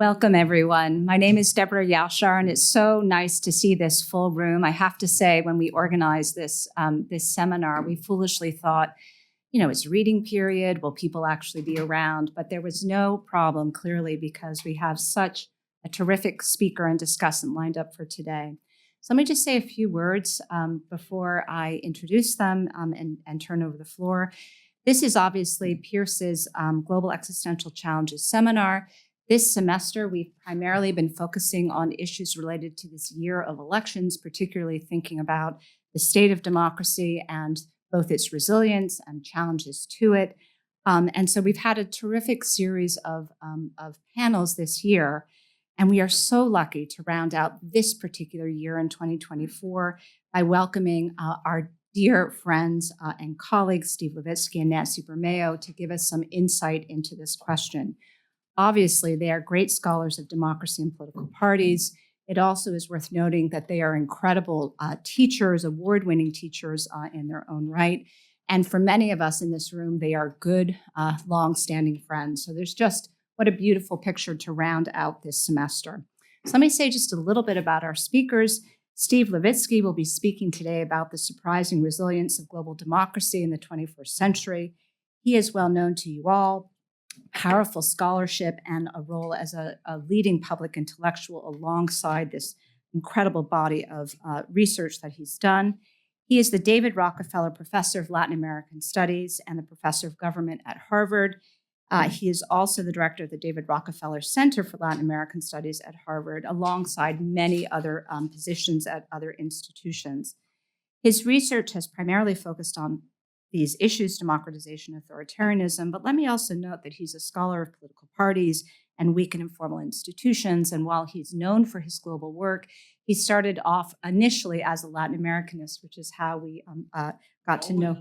Welcome, everyone. My name is Deborah Yashar, and it's so nice to see this full room. I have to say, when we organized this seminar, we foolishly thought, it's reading period. Will people actually be around? But there was no problem, clearly, because we have such a terrific speaker and discussant lined up for today. So let me just say a few words before I introduce them and turn over the floor. This is obviously Pierce's Global Existential Challenges seminar. This semester, we've primarily been focusing on issues related to this year of elections, particularly thinking about the state of democracy and both its resilience and challenges to it. And so we've had a terrific series of panels this year, and we are so lucky to round out this particular year in 2024 by welcoming our dear friends and colleagues, Steve Levitsky and Nancy Bermeo, to give us some insight into this question. Obviously, they are great scholars of democracy and political parties. It also is worth noting that they are incredible teachers, award-winning teachers in their own right. And for many of us in this room, they are good, long-standing friends. So there's just what a beautiful picture to round out this semester. So let me say just a little bit about our speakers. Steve Levitsky will be speaking today about the surprising resilience of global democracy in the 21st century. He is well known to you all. Powerful scholarship and a role as a leading public intellectual alongside this incredible body of research that he's done. He is the David Rockefeller Professor of Latin American Studies and the Professor of Government at Harvard. He is also the director of the David Rockefeller Center for Latin American Studies at Harvard, alongside many other positions at other institutions. His research has primarily focused on these issues, democratization, authoritarianism. But let me also note that he's a scholar of political parties and weak and informal institutions. And while he's known for his global work, he started off initially as a Latin Americanist, which is how we got to know.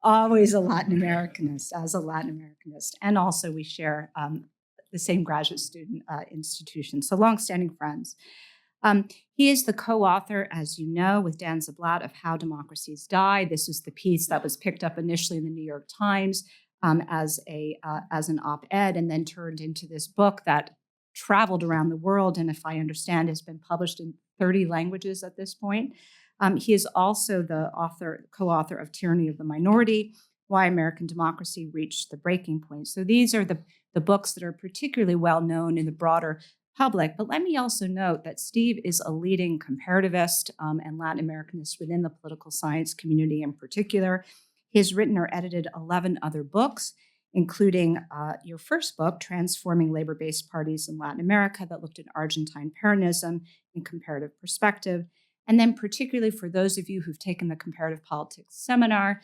Always a Latin Americanist, as a Latin Americanist. And also we share the same graduate student institution. So longstanding friends. He is the co-author, as you know, with Dan Zablat of How Democracies Die. This is the piece that was picked up initially in the New York Times as an op-ed and then turned into this book that traveled around the world and, if I understand, has been published in 30 languages at this point. He is also the co-author of Tyranny of the Minority, Why American Democracy Reached the Breaking Point. So these are the books that are particularly well known in the broader public. But let me also note that Steve is a leading comparativist and Latin Americanist within the political science community in particular. He has written or edited 11 other books, including your first book, Transforming Labor-Based Parties in Latin America, that looked at Argentine Peronism in comparative perspective. And then particularly for those of you who've taken the comparative politics seminar,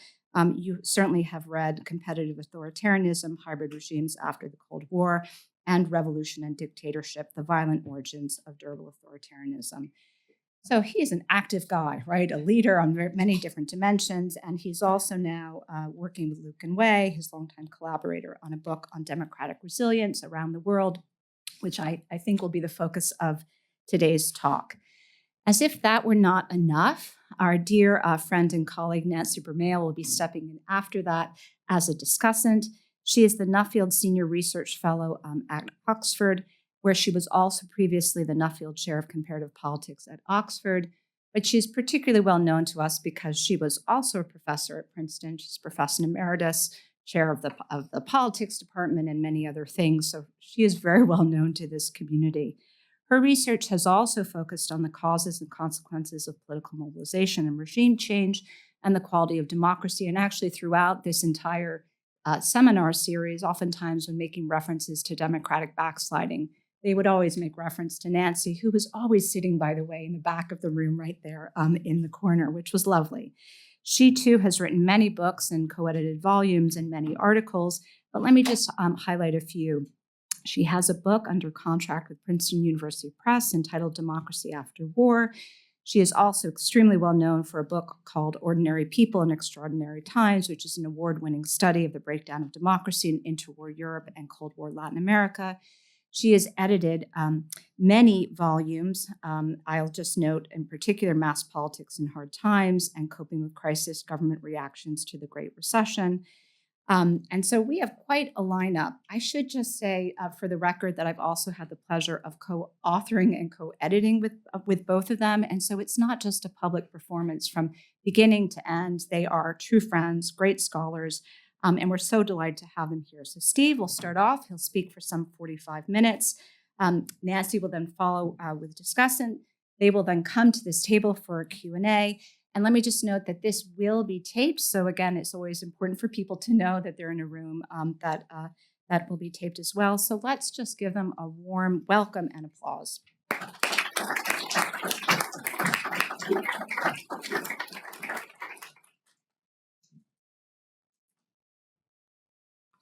you certainly have read Competitive Authoritarianism, Hybrid Regimes After the Cold War, and Revolution and Dictatorship, the Violent Origins of Durable Authoritarianism. So he is an active guy, right? A leader on many different dimensions. And he's also now working with Luke and Wei, his longtime collaborator, on a book on democratic resilience around the world, which I think will be the focus of today's talk. As if that were not enough, our dear friend and colleague Nancy Bermeo will be stepping in after that as a discussant. She is the Nuffield Senior Research Fellow at Oxford, where she was also previously the Nuffield Chair of Comparative Politics at Oxford. But she's particularly well known to us because she was also a professor at Princeton. She's Professor Emeritus, Chair of the Politics Department, and many other things. So she is very well known to this community. Her research has also focused on the causes and consequences of political mobilization and regime change and the quality of democracy. And actually throughout this entire seminar series, oftentimes when making references to democratic backsliding, they would always make reference to Nancy, who was always sitting, by the way, in the back of the room right there in the corner, which was lovely. She, too, has written many books and co-edited volumes and many articles, but let me just highlight a few. She has a book under contract with Princeton University Press entitled Democracy After War. She is also extremely well known for a book called Ordinary People in Extraordinary Times, which is an award-winning study of the breakdown of democracy in interwar Europe and Cold War Latin America. She has edited many volumes. I'll just note in particular Mass Politics in Hard Times and Coping with Crisis, Government Reactions to the Great Recession. And so we have quite a lineup. I should just say, for the record, that I've also had the pleasure of co-authoring and co-editing with both of them. And so it's not just a public performance from beginning to end. They are true friends, great scholars, and we're so delighted to have them here. So Steve will start off. He'll speak for some 45 minutes. Nancy will then follow with Discussant. They will then come to this table for a Q&A. And let me just note that this will be taped. So again, it's always important for people to know that they're in a room that will be taped as well. So let's just give them a warm welcome and applause.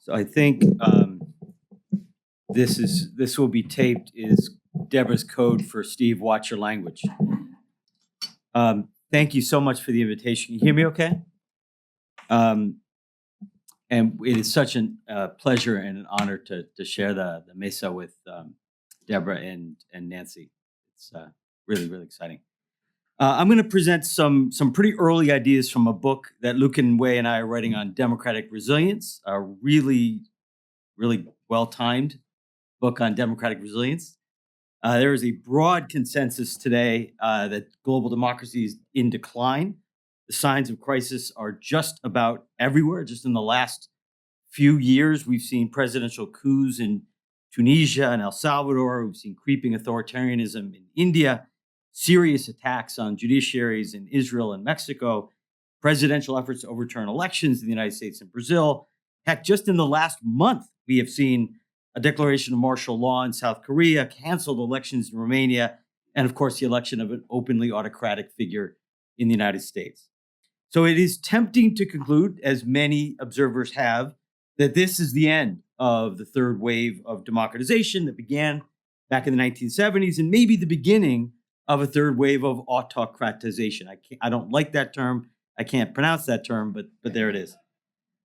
So I think this will be taped is Deborah's code for Steve, watch your language. Thank you so much for the invitation. You hear me okay? And it is such a pleasure and an honor to share the mesa with Deborah and Nancy. It's really, really exciting. I'm going to present some pretty early ideas from a book that Lucan Wei and I are writing on democratic resilience, a really, really well-timed book on democratic resilience. There is a broad consensus today that global democracy is in decline. The signs of crisis are just about everywhere. Just in the last few years, we've seen presidential coups in Tunisia and El Salvador. We've seen creeping authoritarianism in India, serious attacks on judiciaries in Israel and Mexico, presidential efforts to overturn elections in the United States and Brazil. Heck, just in the last month, we have seen a declaration of martial law in South Korea, canceled elections in Romania, and of course, the election of an openly autocratic figure in the United States. So it is tempting to conclude, as many observers have, that this is the end of the third wave of democratization that began back in the 1970s, and maybe the beginning of a third wave of autocratization. I don't like that term. I can't pronounce that term, but there it is.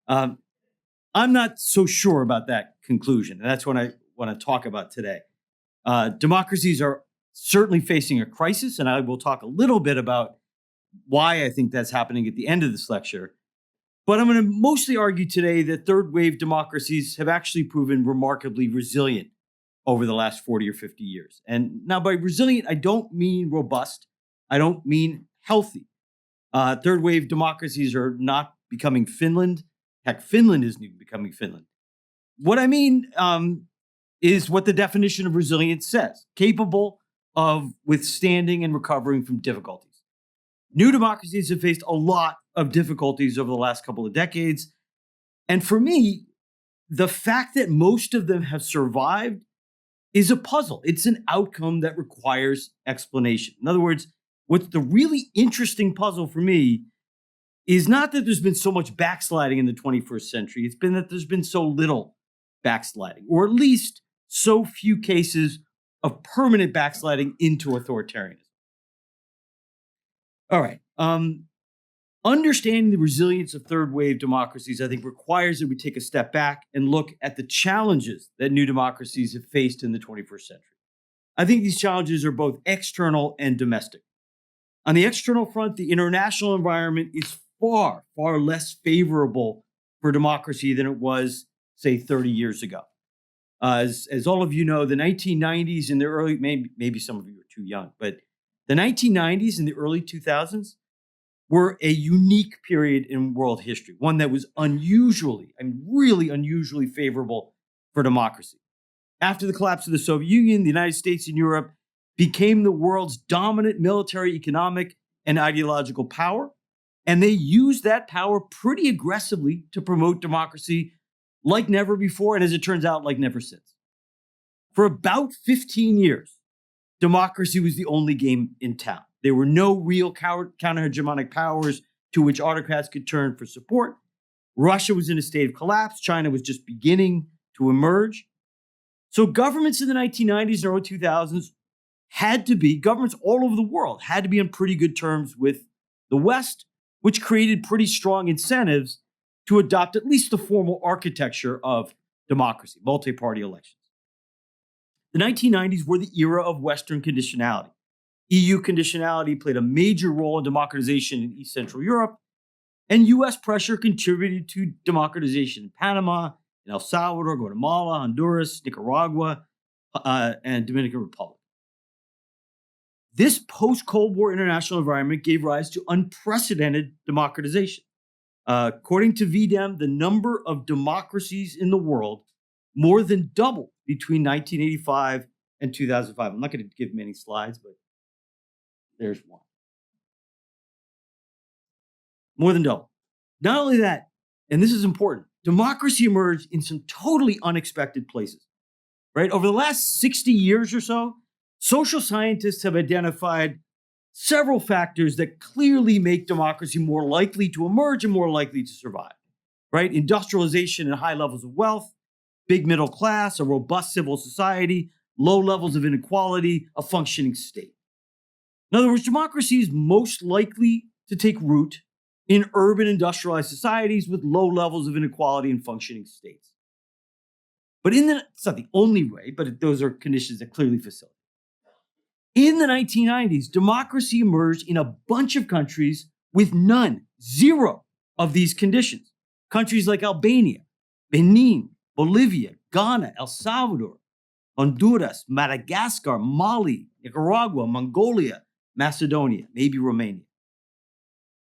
I'm not so sure about that conclusion. And that's what I want to talk about today. Democracies are certainly facing a crisis, and I will talk a little bit about why I think that's happening at the end of this lecture. But I'm going to mostly argue today that third wave democracies have actually proven remarkably resilient over the last 40 or 50 years. And now by resilient, I don't mean robust. I don't mean healthy. Third wave democracies are not becoming Finland. Heck, Finland isn't even becoming Finland. What I mean is what the definition of resilience says: capable of withstanding and recovering from difficulties. New democracies have faced a lot of difficulties over the last couple of decades. And for me, the fact that most of them have survived is a puzzle. It's an outcome that requires explanation. In other words, what's the really interesting puzzle for me is not that there's been so much backsliding in the 21st century. It's been that there's been so little backsliding, or at least so few cases of permanent backsliding into authoritarianism. All right. Understanding the resilience of third wave democracies, I think, requires that we take a step back and look at the challenges that new democracies have faced in the 21st century. I think these challenges are both external and domestic. On the external front, the international environment is far, far less favorable for democracy than it was, say, 30 years ago. As all of you know, the 1990s and the early, maybe some of you are too young, but the 1990s and the early 2000s were a unique period in world history, one that was really unusually favorable for democracy. After the collapse of the Soviet Union, the United States and Europe became the world's dominant military, economic, and ideological power. And they used that power pretty aggressively to promote democracy like never before, and as it turns out, like never since. For about 15 years, democracy was the only game in town. There were no real counter-hegemonic powers to which autocrats could turn for support. Russia was in a state of collapse. China was just beginning to emerge. So governments in the 1990s and early 2000s governments all over the world had to be on pretty good terms with the West, which created pretty strong incentives to adopt at least the formal architecture of democracy, multi-party elections. The 1990s were the era of Western conditionality. EU conditionality played a major role in democratization in East Central Europe. And U.S. pressure contributed to democratization in Panama, in El Salvador, Guatemala, Honduras, Nicaragua, and Dominican Republic. This post-Cold War international environment gave rise to unprecedented democratization. According to VDEM, the number of democracies in the world more than doubled between 1985 and 2005. I'm not going to give many slides, but there's one. More than double. Not only that, and this is important, democracy emerged in some totally unexpected places, right? Over the last 60 years or so, social scientists have identified several factors that clearly make democracy more likely to emerge and more likely to survive, right? Industrialization and high levels of wealth, big middle class, a robust civil society, low levels of inequality, a functioning state. In other words, democracy is most likely to take root in urban industrialized societies with low levels of inequality and functioning states. But it's not the only way, but those are conditions that clearly facilitate. In the 1990s, democracy emerged in a bunch of countries with zero of these conditions. Countries like Albania, Benin, Bolivia, Ghana, El Salvador, Honduras, Madagascar, Mali, Nicaragua, Mongolia, Macedonia, maybe Romania.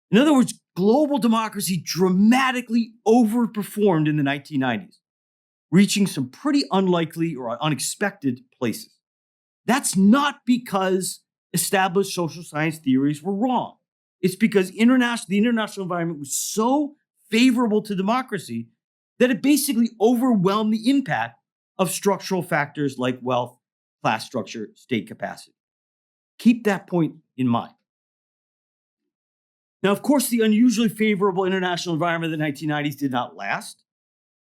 In other words, global democracy dramatically overperformed in the 1990s, reaching some pretty unlikely or unexpected places. That's not because established social science theories were wrong. It's because the international environment was so favorable to democracy that it basically overwhelmed the impact of structural factors like wealth, class structure, state capacity. Keep that point in mind. Now, of course, the unusually favorable international environment of the 1990s did not last.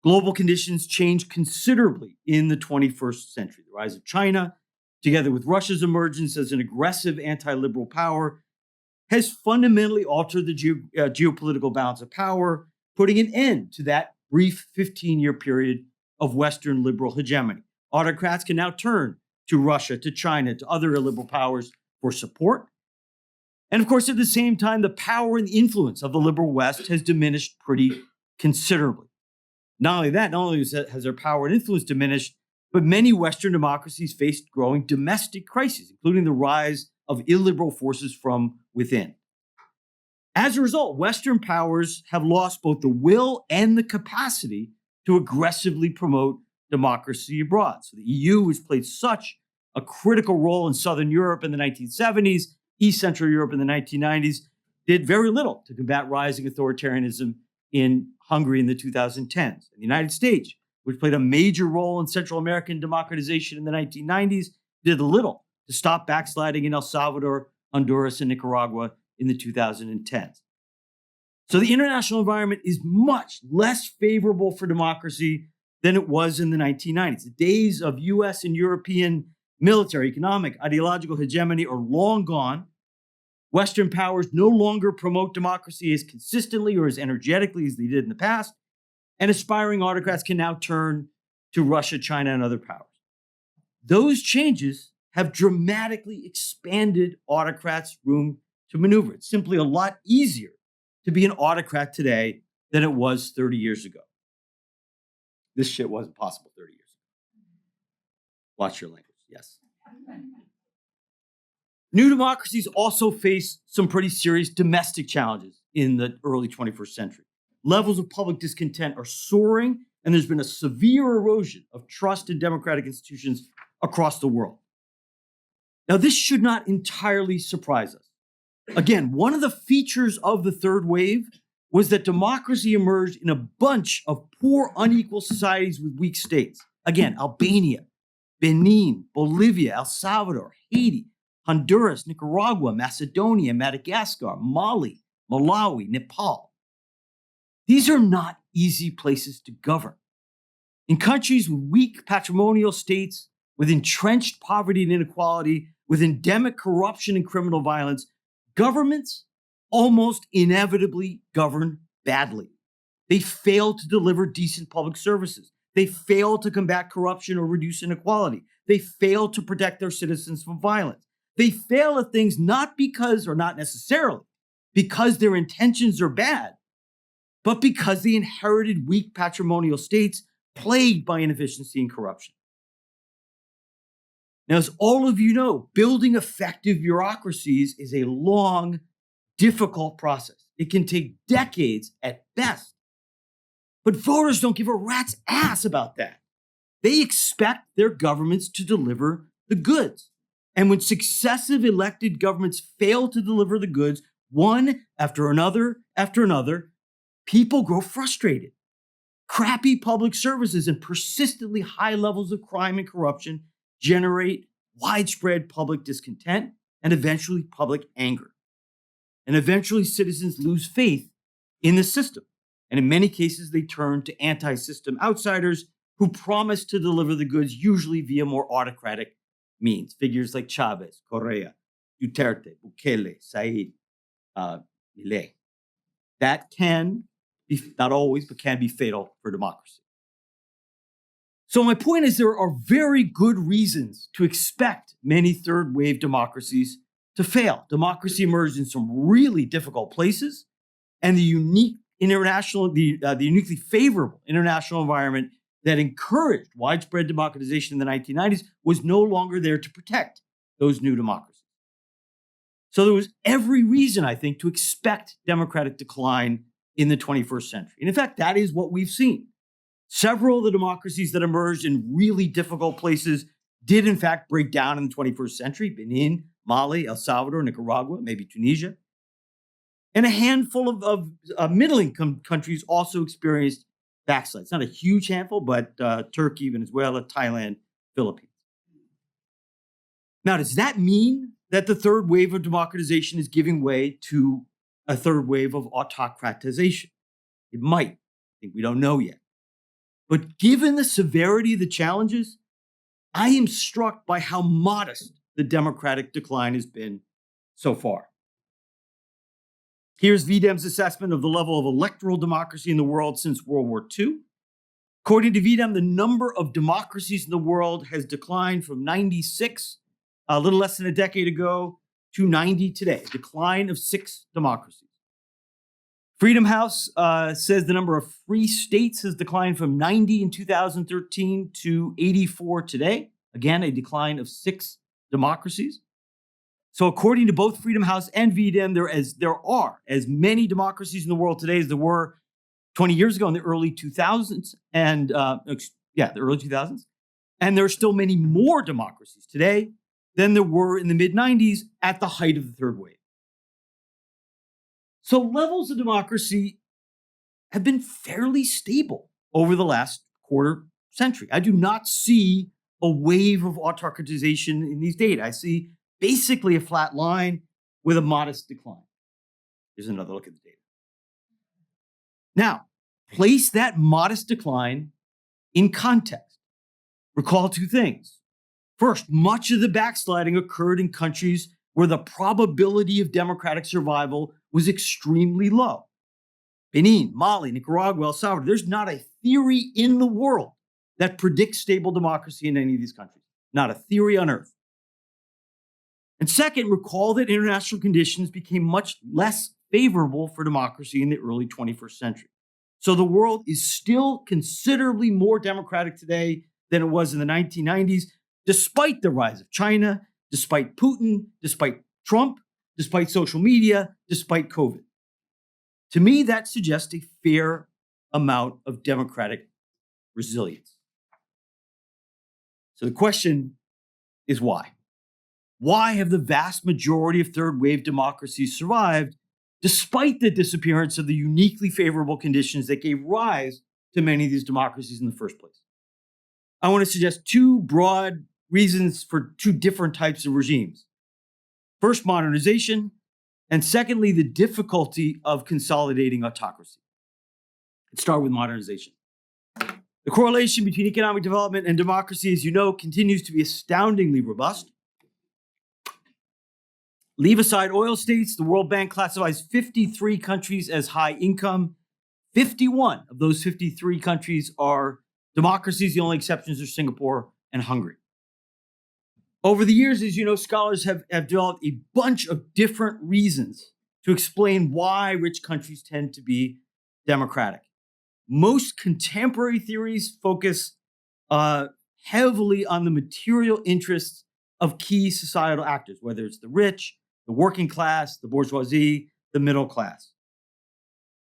Global conditions changed considerably in the 21st century. The rise of China, together with Russia's emergence as an aggressive anti-liberal power, has fundamentally altered the geopolitical balance of power, putting an end to that brief 15-year period of Western liberal hegemony. Autocrats can now turn to Russia, to China, to other illiberal powers for support. And of course, at the same time, the power and influence of the liberal West has diminished pretty considerably. Not only that, not only has their power and influence diminished, but many Western democracies faced growing domestic crises, including the rise of illiberal forces from within. As a result, Western powers have lost both the will and the capacity to aggressively promote democracy abroad. So the EU, which played such a critical role in Southern Europe in the 1970s, East Central Europe in the 1990s, did very little to combat rising authoritarianism in Hungary in the 2010s. And the United States, which played a major role in Central American democratization in the 1990s, did little to stop backsliding in El Salvador, Honduras, and Nicaragua in the 2010s. So the international environment is much less favorable for democracy than it was in the 1990s. The days of US and European military, economic, ideological hegemony are long gone. Western powers no longer promote democracy as consistently or as energetically as they did in the past, and aspiring autocrats can now turn to Russia, China, and other powers. Those changes have dramatically expanded autocrats' room to maneuver. It's simply a lot easier to be an autocrat today than it was 30 years ago. This shit wasn't possible 30 years ago. Watch your language, yes. New democracies also face some pretty serious domestic challenges in the early 21st century. Levels of public discontent are soaring, and there's been a severe erosion of trust in democratic institutions across the world. Now, this should not entirely surprise us. Again, one of the features of the third wave was that democracy emerged in a bunch of poor, unequal societies with weak states. Again, Albania, Benin, Bolivia, El Salvador, Haiti, Honduras, Nicaragua, Macedonia, Madagascar, Mali, Malawi, Nepal. These are not easy places to govern. In countries with weak patrimonial states, with entrenched poverty and inequality, with endemic corruption and criminal violence, governments almost inevitably govern badly. They fail to deliver decent public services. They fail to combat corruption or reduce inequality. They fail to protect their citizens from violence. They fail at things not because, or not necessarily, because their intentions are bad, but because they inherited weak patrimonial states plagued by inefficiency and corruption. Now, as all of you know, building effective bureaucracies is a long, difficult process. It can take decades at best. But voters don't give a rat's ass about that. They expect their governments to deliver the goods. And when successive elected governments fail to deliver the goods, one after another, people grow frustrated. Crappy public services and persistently high levels of crime and corruption generate widespread public discontent and eventually public anger. And eventually citizens lose faith in the system. And in many cases, they turn to anti-system outsiders who promise to deliver the goods, usually via more autocratic means. Figures like Chavez, Correa, Duterte, Bukele, Said, Milei. That can be, not always, but can be fatal for democracy. So my point is there are very good reasons to expect many third wave democracies to fail. Democracy emerged in some really difficult places, and the uniquely favorable international environment that encouraged widespread democratization in the 1990s was no longer there to protect those new democracies. So there was every reason, I think, to expect democratic decline in the 21st century. And in fact, that is what we've seen. Several of the democracies that emerged in really difficult places did, in fact, break down in the 21st century. Benin, Mali, El Salvador, Nicaragua, maybe Tunisia. And a handful of middle-income countries also experienced backslides. Not a huge handful, but Turkey, Venezuela, Thailand, Philippines. Now, does that mean that the third wave of democratization is giving way to a third wave of autocratization? It might. I think we don't know yet. But given the severity of the challenges, I am struck by how modest the democratic decline has been so far. Here's VDEM's assessment of the level of electoral democracy in the world since World War II. According to VDEM, the number of democracies in the world has declined from 96, a little less than a decade ago, to 90 today, a decline of 6 democracies. Freedom House says the number of free states has declined from 90 in 2013 to 84 today. Again, a decline of 6 democracies. So according to both Freedom House and VDEM, there are as many democracies in the world today as there were 20 years ago in the early 2000s. And the early 2000s. And there are still many more democracies today than there were in the mid-90s at the height of the third wave. So levels of democracy have been fairly stable over the last quarter century. I do not see a wave of autocratization in these data. I see basically a flat line with a modest decline. Here's another look at the data. Now, place that modest decline in context. Recall 2 things. First, much of the backsliding occurred in countries where the probability of democratic survival was extremely low. Benin, Mali, Nicaragua, El Salvador. There's not a theory in the world that predicts stable democracy in any of these countries. Not a theory on earth. And second, recall that international conditions became much less favorable for democracy in the early 21st century. So the world is still considerably more democratic today than it was in the 1990s, despite the rise of China, despite Putin, despite Trump, despite social media, despite COVID. To me, that suggests a fair amount of democratic resilience. So the question is why? Why have the vast majority of third wave democracies survived despite the disappearance of the uniquely favorable conditions that gave rise to many of these democracies in the first place? I want to suggest 2 broad reasons for 2 different types of regimes. First, modernization, and secondly, the difficulty of consolidating autocracy. Let's start with modernization. The correlation between economic development and democracy, as you know, continues to be astoundingly robust. Leave aside oil states, the World Bank classifies 53 countries as high income. 51 of those 53 countries are democracies. The only exceptions are Singapore and Hungary. Over the years, as you know, scholars have developed a bunch of different reasons to explain why rich countries tend to be democratic. Most contemporary theories focus heavily on the material interests of key societal actors, whether it's the rich, the working class, the bourgeoisie, the middle class.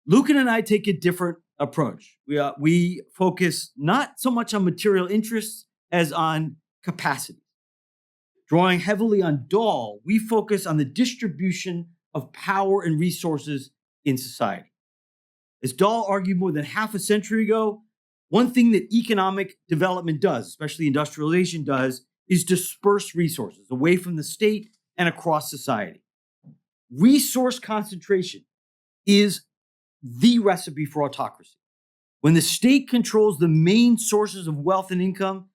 Lucan and I take a different approach. We focus not so much on material interests as on capacity. Drawing heavily on Dahl, we focus on the distribution of power and resources in society. As Dahl argued more than half a century ago, one thing that economic development does, especially industrialization does, is disperse resources away from the state and across society. Resource concentration is the recipe for autocracy. When the state controls the main sources of wealth and income,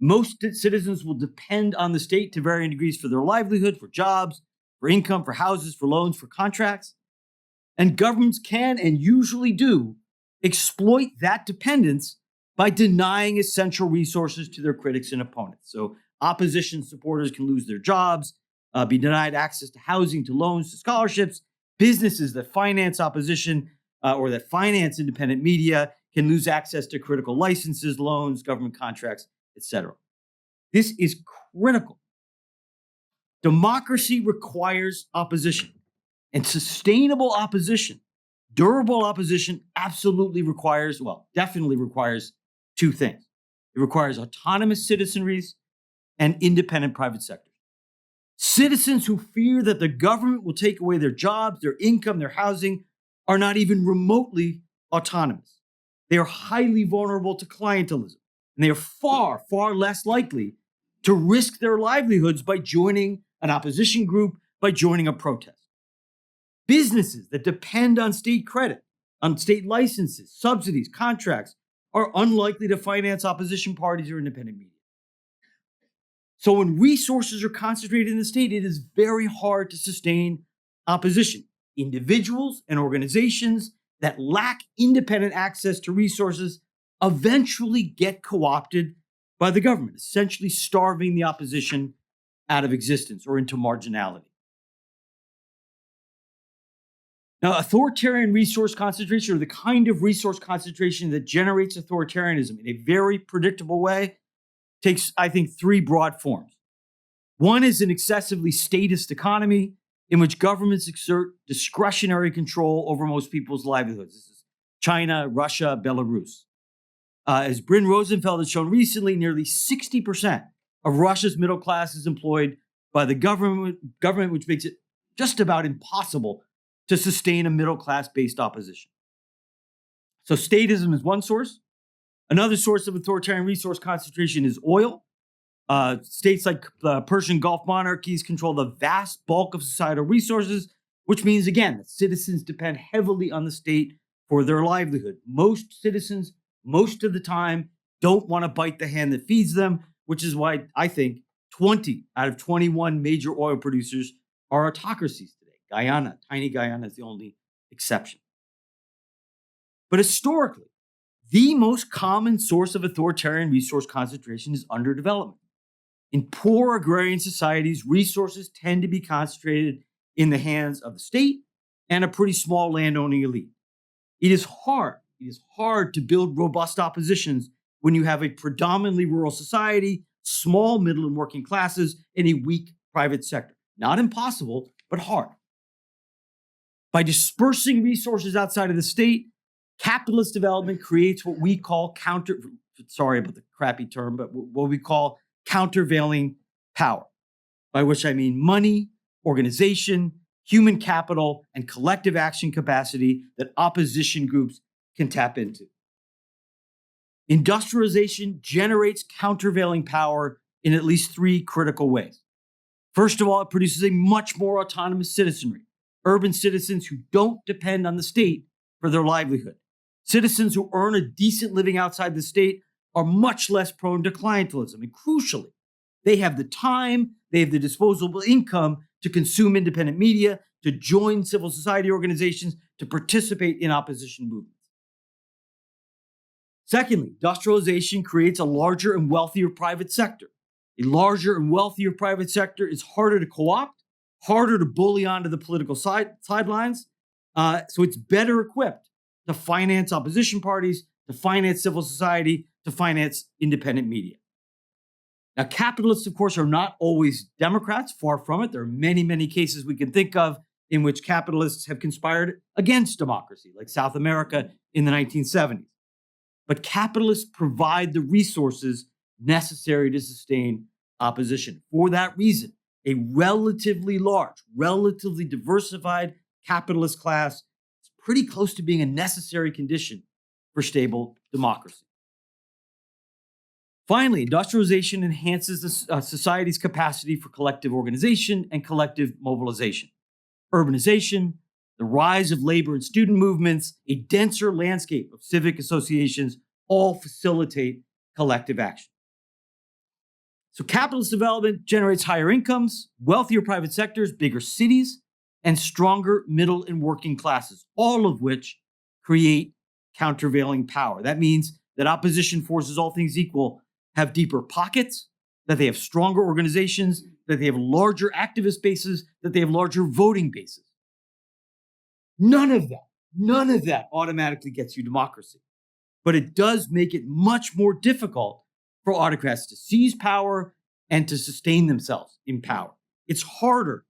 most citizens will depend on the state to varying degrees for their livelihood, for jobs, for income, for houses, for loans, for contracts. And governments can and usually do exploit that dependence by denying essential resources to their critics and opponents. So opposition supporters can lose their jobs, be denied access to housing, to loans, to scholarships. Businesses that finance opposition or that finance independent media can lose access to critical licenses, loans, government contracts, etc. This is critical. Democracy requires opposition, and sustainable opposition, durable opposition, absolutely requires, definitely requires two things. It requires autonomous citizenries and independent private sectors. Citizens who fear that the government will take away their jobs, their income, their housing are not even remotely autonomous. They are highly vulnerable to clientelism, and they are far, far less likely to risk their livelihoods by joining an opposition group, by joining a protest. Businesses that depend on state credit, on state licenses, subsidies, contracts, are unlikely to finance opposition parties or independent media. So when resources are concentrated in the state, it is very hard to sustain opposition. Individuals and organizations that lack independent access to resources eventually get co-opted by the government, essentially starving the opposition out of existence or into marginality. Now, authoritarian resource concentration, or the kind of resource concentration that generates authoritarianism in a very predictable way, takes, I think, three broad forms. One is an excessively statist economy in which governments exert discretionary control over most people's livelihoods. This is China, Russia, Belarus. As Bryn Rosenfeld has shown recently, nearly 60% of Russia's middle class is employed by the government, which makes it just about impossible to sustain a middle-class-based opposition. So statism is one source. Another source of authoritarian resource concentration is oil. States like the Persian Gulf monarchies control the vast bulk of societal resources, which means, again, that citizens depend heavily on the state for their livelihood. Most citizens, most of the time, don't want to bite the hand that feeds them, which is why I think 20 out of 21 major oil producers are autocracies. Guyana, tiny Guyana is the only exception. But historically, the most common source of authoritarian resource concentration is underdevelopment. In poor agrarian societies, resources tend to be concentrated in the hands of the state and a pretty small landowning elite. It is hard to build robust oppositions when you have a predominantly rural society, small, middle, and working classes, and a weak private sector. Not impossible, but hard. By dispersing resources outside of the state, capitalist development creates what we call sorry about the crappy term, but what we call countervailing power, by which I mean money, organization, human capital, and collective action capacity that opposition groups can tap into. Industrialization generates countervailing power in at least three critical ways. First of all, it produces a much more autonomous citizenry. Urban citizens who don't depend on the state for their livelihood. Citizens who earn a decent living outside the state are much less prone to clientelism. And crucially, they have the time, they have the disposable income to consume independent media, to join civil society organizations, to participate in opposition movements. Secondly, industrialization creates a larger and wealthier private sector. A larger and wealthier private sector is harder to co-opt, harder to bully onto the political sidelines, so it's better equipped to finance opposition parties, to finance civil society, to finance independent media. Now, capitalists, of course, are not always Democrats, far from it. There are many, many cases we can think of in which capitalists have conspired against democracy, like South America in the 1970s. But capitalists provide the resources necessary to sustain opposition. For that reason, a relatively large, relatively diversified capitalist class is pretty close to being a necessary condition for stable democracy. Finally, industrialization enhances the society's capacity for collective organization and collective mobilization. Urbanization, the rise of labor and student movements, a denser landscape of civic associations all facilitate collective action. So capitalist development generates higher incomes, wealthier private sectors, bigger cities, and stronger middle and working classes, all of which create countervailing power. That means that opposition forces, all things equal, have deeper pockets, that they have stronger organizations, that they have larger activist bases, that they have larger voting bases. None of that automatically gets you democracy. But it does make it much more difficult for autocrats to seize power and to sustain themselves in power. It's harder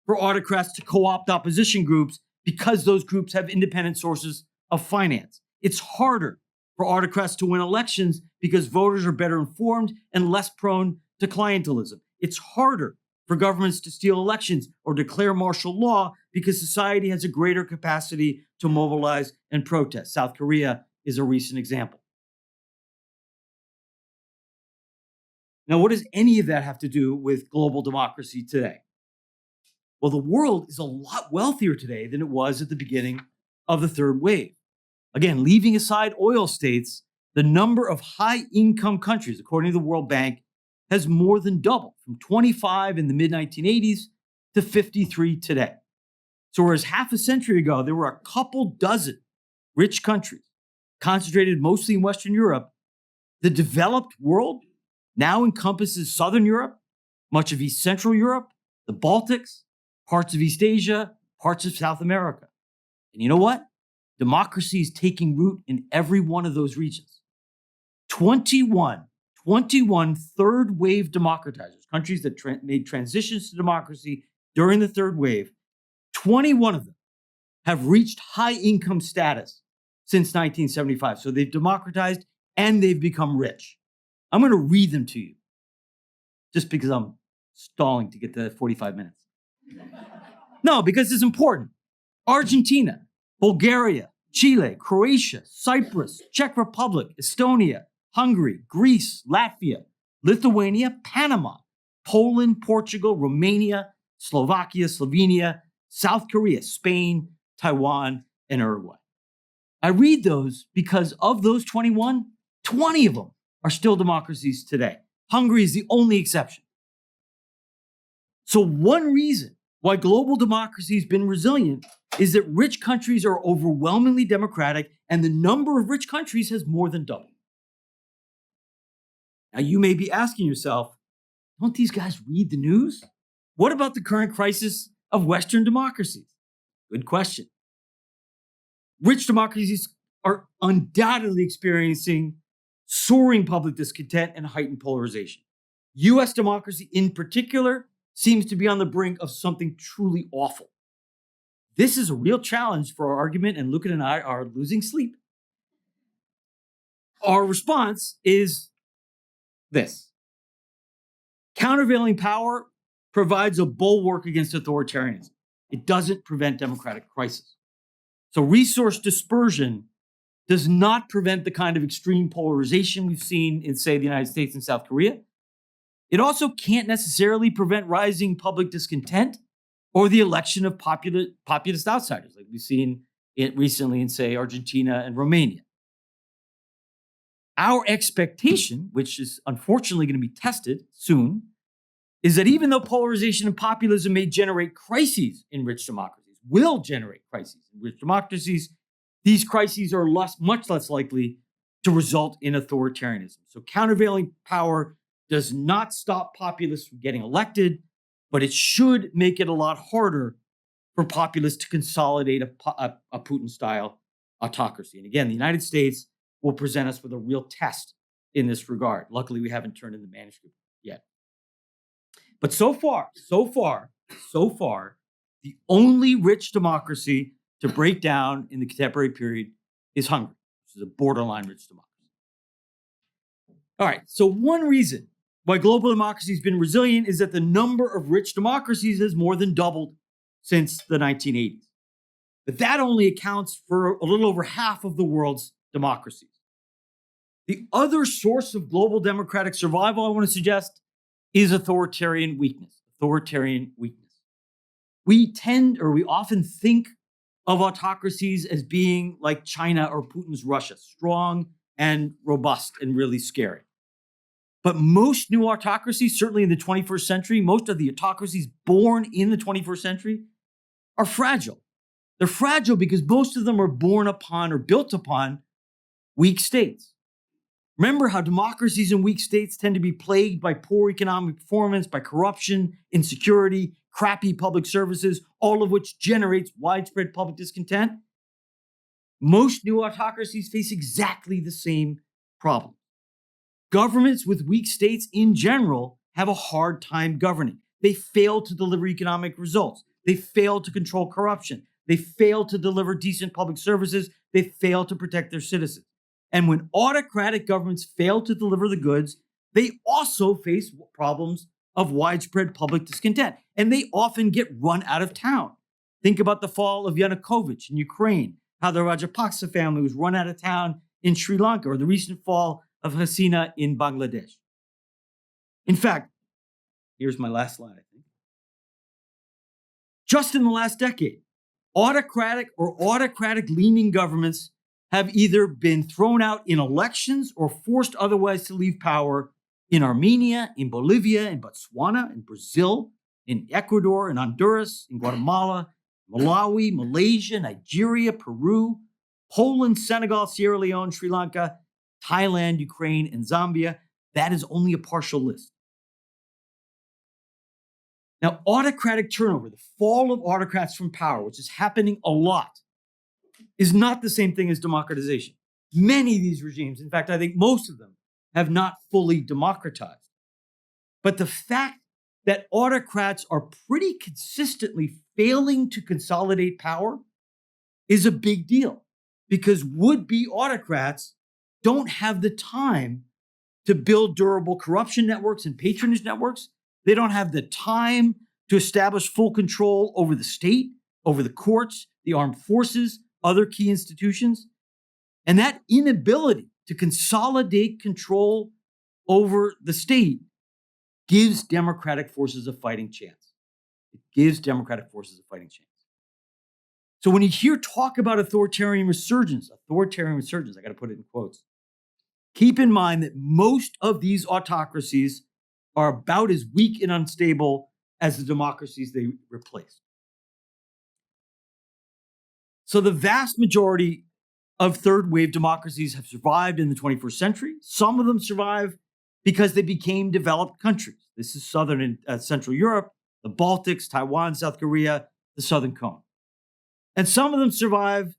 for autocrats to co-opt opposition groups because those groups have independent sources of finance. It's harder for autocrats to win elections because voters are better informed and less prone to clientelism. It's harder for governments to steal elections or declare martial law because society has a greater capacity to mobilize and protest. South Korea is a recent example. Now, what does any of that have to do with global democracy today? Well, the world is a lot wealthier today than it was at the beginning of the third wave. Again, leaving aside oil states, the number of high-income countries, according to the World Bank, has more than doubled from 25 in the mid-1980s to 53 today. So whereas half a century ago, there were a couple dozen rich countries, concentrated mostly in Western Europe, the developed world now encompasses Southern Europe, much of East Central Europe, the Baltics, parts of East Asia, parts of South America. And you know what? Democracy is taking root in every one of those regions. 21 third wave democratizers, countries that made transitions to democracy during the third wave, 21 of them have reached high income status since 1975. So they've democratized and they've become rich. I'm going to read them to you just because I'm stalling to get to 45 minutes. No, because it's important. Argentina, Bulgaria, Chile, Croatia, Cyprus, Czech Republic, Estonia, Hungary, Greece, Latvia, Lithuania, Panama, Poland, Portugal, Romania, Slovakia, Slovenia, South Korea, Spain, Taiwan, and Uruguay. I read those because of those 21, 20 of them are still democracies today. Hungary is the only exception. So one reason why global democracy has been resilient is that rich countries are overwhelmingly democratic and the number of rich countries has more than doubled. Now you may be asking yourself, don't these guys read the news? What about the current crisis of Western democracies? Good question. Rich democracies are undoubtedly experiencing soaring public discontent and heightened polarization. US democracy in particular seems to be on the brink of something truly awful. This is a real challenge for our argument, and Lucan and I are losing sleep. Our response is this. Countervailing power provides a bulwark against authoritarianism. It doesn't prevent democratic crisis. So resource dispersion does not prevent the kind of extreme polarization we've seen in, say, the United States and South Korea. It also can't necessarily prevent rising public discontent or the election of populist outsiders, like we've seen it recently in, say, Argentina and Romania. Our expectation, which is unfortunately going to be tested soon, is that even though polarization and populism may generate crises in rich democracies, will generate crises in rich democracies, these crises are much less likely to result in authoritarianism. So countervailing power does not stop populists from getting elected, but it should make it a lot harder for populists to consolidate a Putin-style autocracy. And again, the United States will present us with a real test in this regard. Luckily, we haven't turned in the manuscript yet. But so far, the only rich democracy to break down in the contemporary period is Hungary, which is a borderline rich democracy. All right, so one reason why global democracy has been resilient is that the number of rich democracies has more than doubled since the 1980s. But that only accounts for a little over half of the world's democracies. The other source of global democratic survival I want to suggest is authoritarian weakness. We often think of autocracies as being like China or Putin's Russia, strong and robust and really scary. But most new autocracies, certainly in the 21st century, most of the autocracies born in the 21st century are fragile. They're fragile because most of them are born upon or built upon weak states. Remember how democracies and weak states tend to be plagued by poor economic performance, by corruption, insecurity, crappy public services, all of which generates widespread public discontent? Most new autocracies face exactly the same problem. Governments with weak states in general have a hard time governing. They fail to deliver economic results. They fail to control corruption. They fail to deliver decent public services. They fail to protect their citizens. And when autocratic governments fail to deliver the goods, they also face problems of widespread public discontent. And they often get run out of town. Think about the fall of Yanukovych in Ukraine, how the Rajapaksa family was run out of town in Sri Lanka, or the recent fall of Hasina in Bangladesh. In fact, here's my last slide, I think. Just in the last decade, autocratic or autocratic-leaning governments have either been thrown out in elections or forced otherwise to leave power in Armenia, in Bolivia, in Botswana, in Brazil, in Ecuador, in Honduras, in Guatemala, Malawi, Malaysia, Nigeria, Peru, Poland, Senegal, Sierra Leone, Sri Lanka, Thailand, Ukraine, and Zambia. That is only a partial list. Now, autocratic turnover, the fall of autocrats from power, which is happening a lot, is not the same thing as democratization. Many of these regimes, in fact, I think most of them, have not fully democratized. But the fact that autocrats are pretty consistently failing to consolidate power is a big deal, because would-be autocrats don't have the time to build durable corruption networks and patronage networks. They don't have the time to establish full control over the state, over the courts, the armed forces, other key institutions. And that inability to consolidate control over the state gives democratic forces a fighting chance. It gives democratic forces a fighting chance. So when you hear talk about authoritarian resurgence, I got to put it in quotes, keep in mind that most of these autocracies are about as weak and unstable as the democracies they replace. So the vast majority of third wave democracies have survived in the 21st century. Some of them survive because they became developed countries. This is Southern and Central Europe, the Baltics, Taiwan, South Korea, the Southern Cone. And some of them survive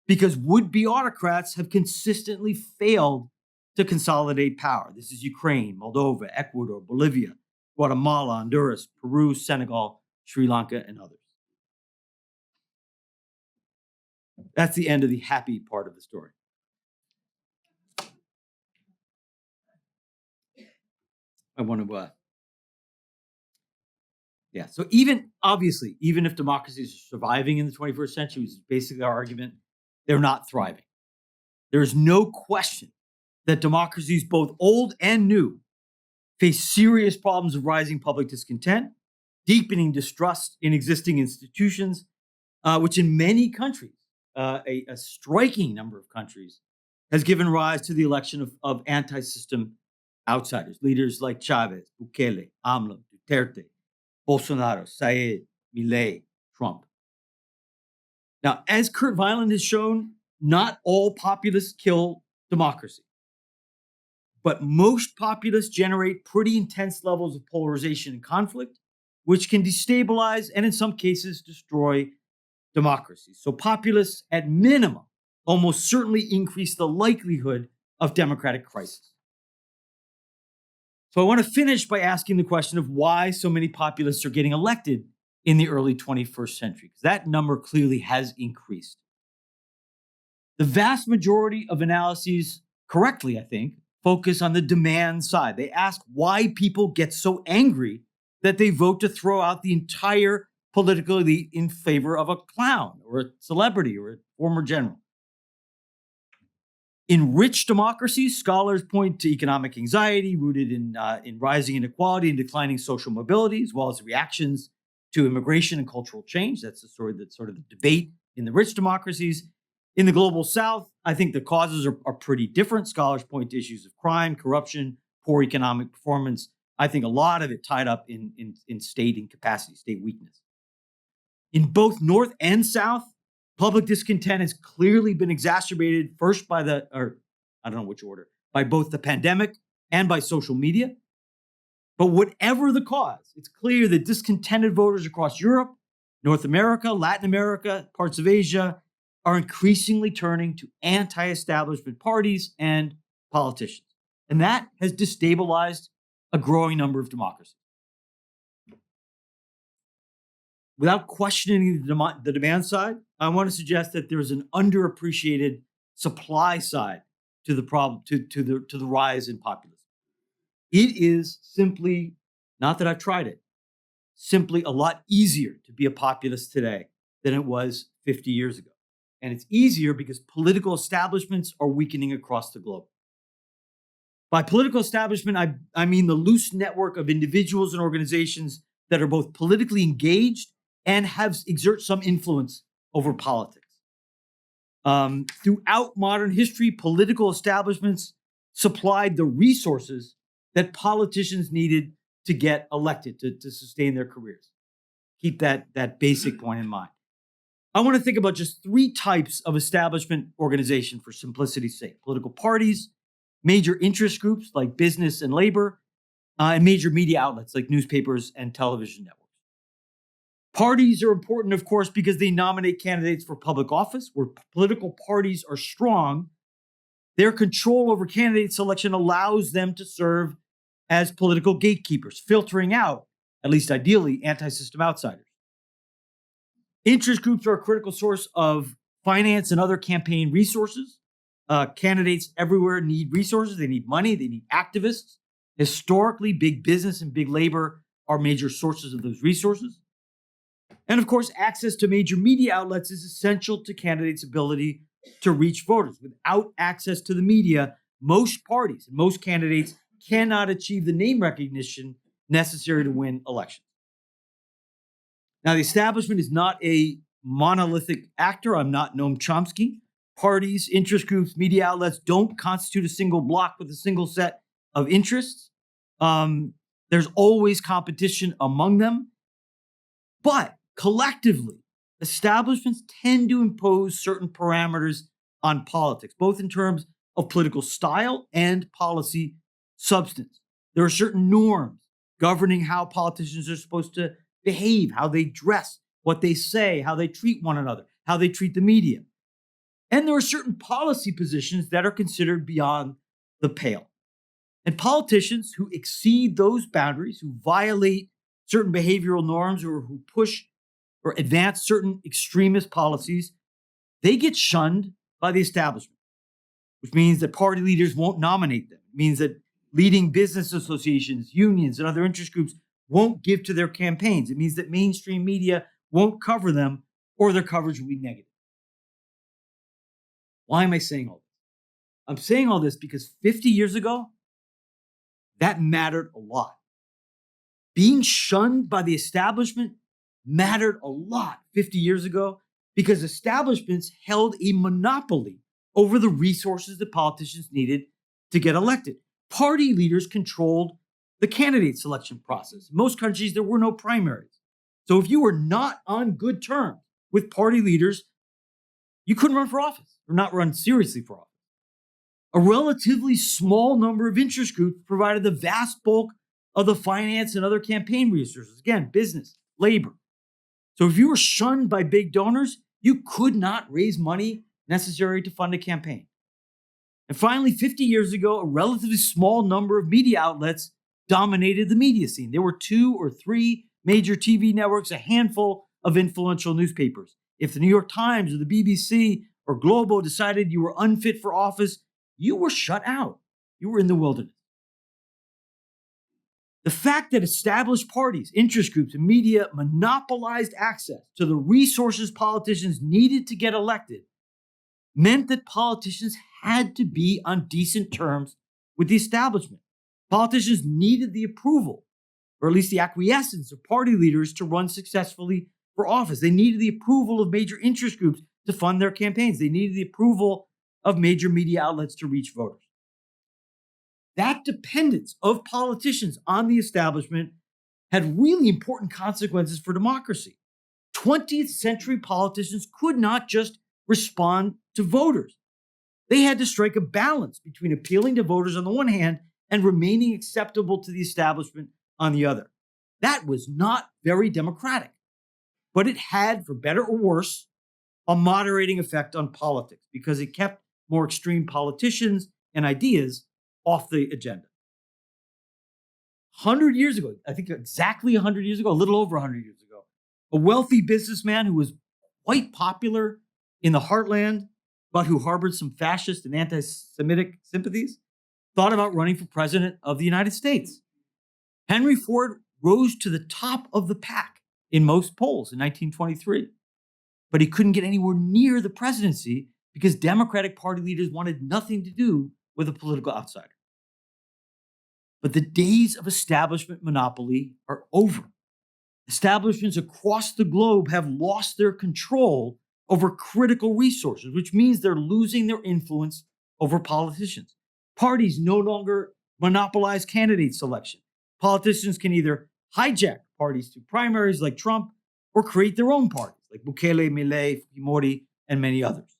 because would-be autocrats have consistently failed to consolidate power. This is Ukraine, Moldova, Ecuador, Bolivia, Guatemala, Honduras, Peru, Senegal, Sri Lanka, and others. That's the end of the happy part of the story. I want to, so obviously, even if democracies are surviving in the 21st century, which is basically our argument, they're not thriving. There's no question that democracies, both old and new, face serious problems of rising public discontent, deepening distrust in existing institutions, which in many countries, a striking number of countries, has given rise to the election of anti-system outsiders, leaders like Chavez, Bukele, AMLO, Duterte, Bolsonaro, Said, Milei, Trump. Now, as Kurt Weiland has shown, not all populists kill democracy. But most populists generate pretty intense levels of polarization and conflict, which can destabilize and in some cases destroy democracy. So populists, at minimum, almost certainly increase the likelihood of democratic crisis. So I want to finish by asking the question of why so many populists are getting elected in the early 21st century, because that number clearly has increased. The vast majority of analyses, correctly, I think, focus on the demand side. They ask why people get so angry that they vote to throw out the entire political elite in favor of a clown or a celebrity or a former general. In rich democracies, scholars point to economic anxiety rooted in rising inequality and declining social mobility, as well as reactions to immigration and cultural change. That's the sort of the debate in the rich democracies. In the global South, I think the causes are pretty different. Scholars point to issues of crime, corruption, poor economic performance. I think a lot of it tied up in state incapacity, state weakness. In both North and South, public discontent has clearly been exacerbated first by by both the pandemic and by social media. But whatever the cause, it's clear that discontented voters across Europe, North America, Latin America, parts of Asia are increasingly turning to anti-establishment parties and politicians. And that has destabilized a growing number of democracies. Without questioning the demand side, I want to suggest that there's an underappreciated supply side to the problem, to the rise in populism. It is simply, not that I've tried it, simply a lot easier to be a populist today than it was 50 years ago. And it's easier because political establishments are weakening across the globe. By political establishment, I mean the loose network of individuals and organizations that are both politically engaged and exert some influence over politics. Throughout modern history, political establishments supplied the resources that politicians needed to get elected, to sustain their careers. Keep that basic point in mind. I want to think about just three types of establishment organization for simplicity's sake: political parties, major interest groups like business and labor, and major media outlets like newspapers and television networks. Parties are important, of course, because they nominate candidates for public office. Where political parties are strong, their control over candidate selection allows them to serve as political gatekeepers, filtering out, at least ideally, anti-system outsiders. Interest groups are a critical source of finance and other campaign resources. Candidates everywhere need resources. They need money. They need activists. Historically, big business and big labor are major sources of those resources. And of course, access to major media outlets is essential to candidates' ability to reach voters. Without access to the media, most parties and most candidates cannot achieve the name recognition necessary to win elections. Now, the establishment is not a monolithic actor. I'm not Noam Chomsky. Parties, interest groups, media outlets don't constitute a single block with a single set of interests. There's always competition among them. But collectively, establishments tend to impose certain parameters on politics, both in terms of political style and policy substance. There are certain norms governing how politicians are supposed to behave, how they dress, what they say, how they treat one another, how they treat the media. And there are certain policy positions that are considered beyond the pale. And politicians who exceed those boundaries, who violate certain behavioral norms, or who push or advance certain extremist policies, they get shunned by the establishment, which means that party leaders won't nominate them. It means that leading business associations, unions, and other interest groups won't give to their campaigns. It means that mainstream media won't cover them, or their coverage will be negative. Why am I saying all this? I'm saying all this because 50 years ago, that mattered a lot. Being shunned by the establishment mattered a lot 50 years ago because establishments held a monopoly over the resources that politicians needed to get elected. Party leaders controlled the candidate selection process. In most countries, there were no primaries. So if you were not on good terms with party leaders, you couldn't run for office or not run seriously for office. A relatively small number of interest groups provided the vast bulk of the finance and other campaign resources. Again, business, labor. So if you were shunned by big donors, you could not raise money necessary to fund a campaign. And finally, 50 years ago, a relatively small number of media outlets dominated the media scene. There were 2 or 3 major TV networks, a handful of influential newspapers. If the New York Times or the BBC or Globo decided you were unfit for office, you were shut out. You were in the wilderness. The fact that established parties, interest groups, and media monopolized access to the resources politicians needed to get elected meant that politicians had to be on decent terms with the establishment. Politicians needed the approval, or at least the acquiescence of party leaders to run successfully for office. They needed the approval of major interest groups to fund their campaigns. They needed the approval of major media outlets to reach voters. That dependence of politicians on the establishment had really important consequences for democracy. 20th century politicians could not just respond to voters. They had to strike a balance between appealing to voters on the one hand and remaining acceptable to the establishment on the other. That was not very democratic, but it had, for better or worse, a moderating effect on politics because it kept more extreme politicians and ideas off the agenda. 100 years ago, I think exactly 100 years ago, a little over 100 years ago, a wealthy businessman who was quite popular in the heartland, but who harbored some fascist and anti-Semitic sympathies, thought about running for president of the United States. Henry Ford rose to the top of the pack in most polls in 1923, but he couldn't get anywhere near the presidency because Democratic Party leaders wanted nothing to do with a political outsider. But the days of establishment monopoly are over. Establishments across the globe have lost their control over critical resources, which means they're losing their influence over politicians. Parties no longer monopolize candidate selection. Politicians can either hijack parties through primaries like Trump or create their own parties like Bukele, Milei, Fujimori, and many others.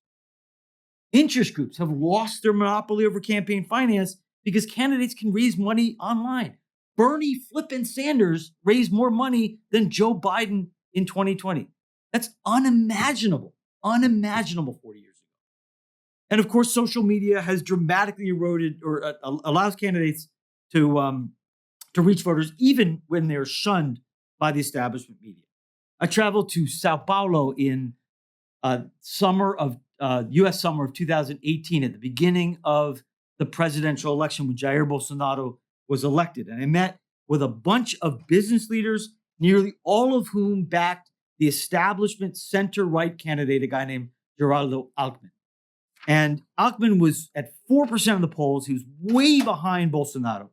Interest groups have lost their monopoly over campaign finance because candidates can raise money online. Bernie flippin' Sanders raised more money than Joe Biden in 2020. That's unimaginable 40 years ago. And of course, social media has dramatically eroded or allows candidates to reach voters even when they're shunned by the establishment media. I traveled to Sao Paulo in U.S. summer of 2018 at the beginning of the presidential election when Jair Bolsonaro was elected. And I met with a bunch of business leaders, nearly all of whom backed the establishment center-right candidate, a guy named Geraldo Alckmin. And Alckmin was at 4% of the polls. He was way behind Bolsonaro.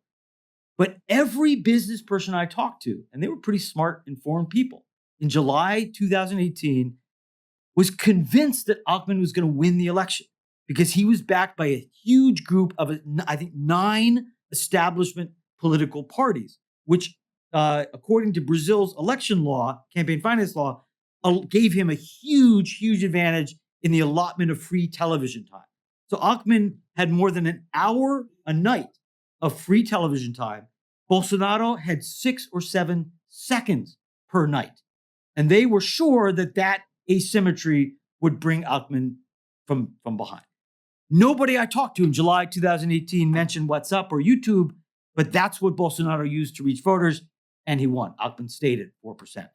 But every business person I talked to, and they were pretty smart, informed people, in July 2018, was convinced that Alckmin was going to win the election because he was backed by a huge group of, I think, 9 establishment political parties, which, according to Brazil's election law, campaign finance law, gave him a huge, huge advantage in the allotment of free television time. So Alckmin had more than an hour a night of free television time. Bolsonaro had 6 or 7 seconds per night. And they were sure that that asymmetry would bring Alckmin from behind. Nobody I talked to in July 2018 mentioned WhatsApp or YouTube, but that's what Bolsonaro used to reach voters, and he won. Alckmin stayed at 4%.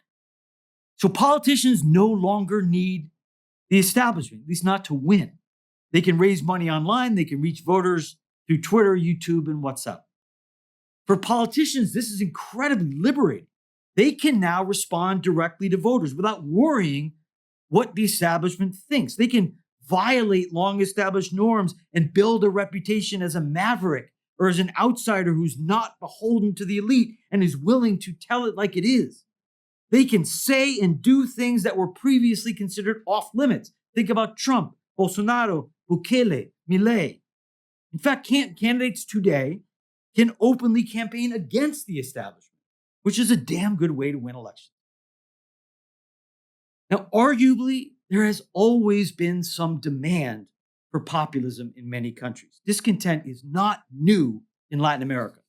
So politicians no longer need the establishment, at least not to win. They can raise money online. They can reach voters through Twitter, YouTube, and WhatsApp. For politicians, this is incredibly liberating. They can now respond directly to voters without worrying what the establishment thinks. They can violate long-established norms and build a reputation as a maverick or as an outsider who's not beholden to the elite and is willing to tell it like it is. They can say and do things that were previously considered off-limits. Think about Trump, Bolsonaro, Bukele, Milei. In fact, candidates today can openly campaign against the establishment, which is a damn good way to win elections. Now, arguably, there has always been some demand for populism in many countries. Discontent is not new in Latin America.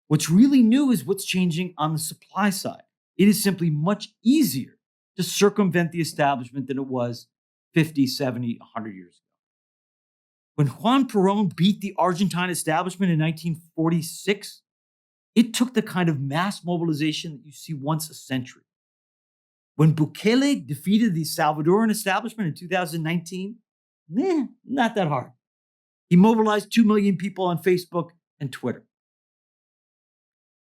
What's really new is what's changing on the supply side. It is simply much easier to circumvent the establishment than it was 50, 70, 100 years ago. When Juan Perón beat the Argentine establishment in 1946, it took the kind of mass mobilization that you see once a century. When Bukele defeated the Salvadoran establishment in 2019, not that hard. He mobilized 2 million people on Facebook and Twitter.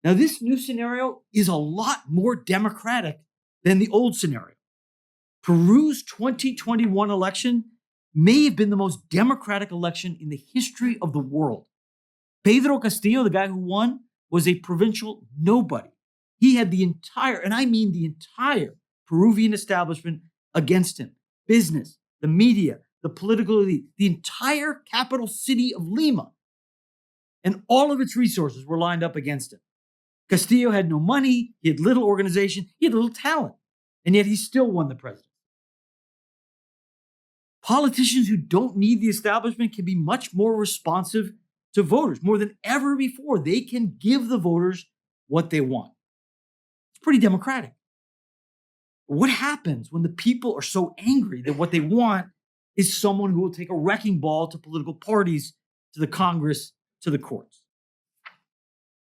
Now, this new scenario is a lot more democratic than the old scenario. Peru's 2021 election may have been the most democratic election in the history of the world. Pedro Castillo, the guy who won, was a provincial nobody. He had the entire, and I mean the entire, Peruvian establishment against him. Business, the media, the political elite, the entire capital city of Lima, and all of its resources were lined up against him. Castillo had no money, he had little organization, he had little talent, and yet he still won the presidency. Politicians who don't need the establishment can be much more responsive to voters. More than ever before, they can give the voters what they want. It's pretty democratic. What happens when the people are so angry that what they want is someone who will take a wrecking ball to political parties, to the Congress, to the courts?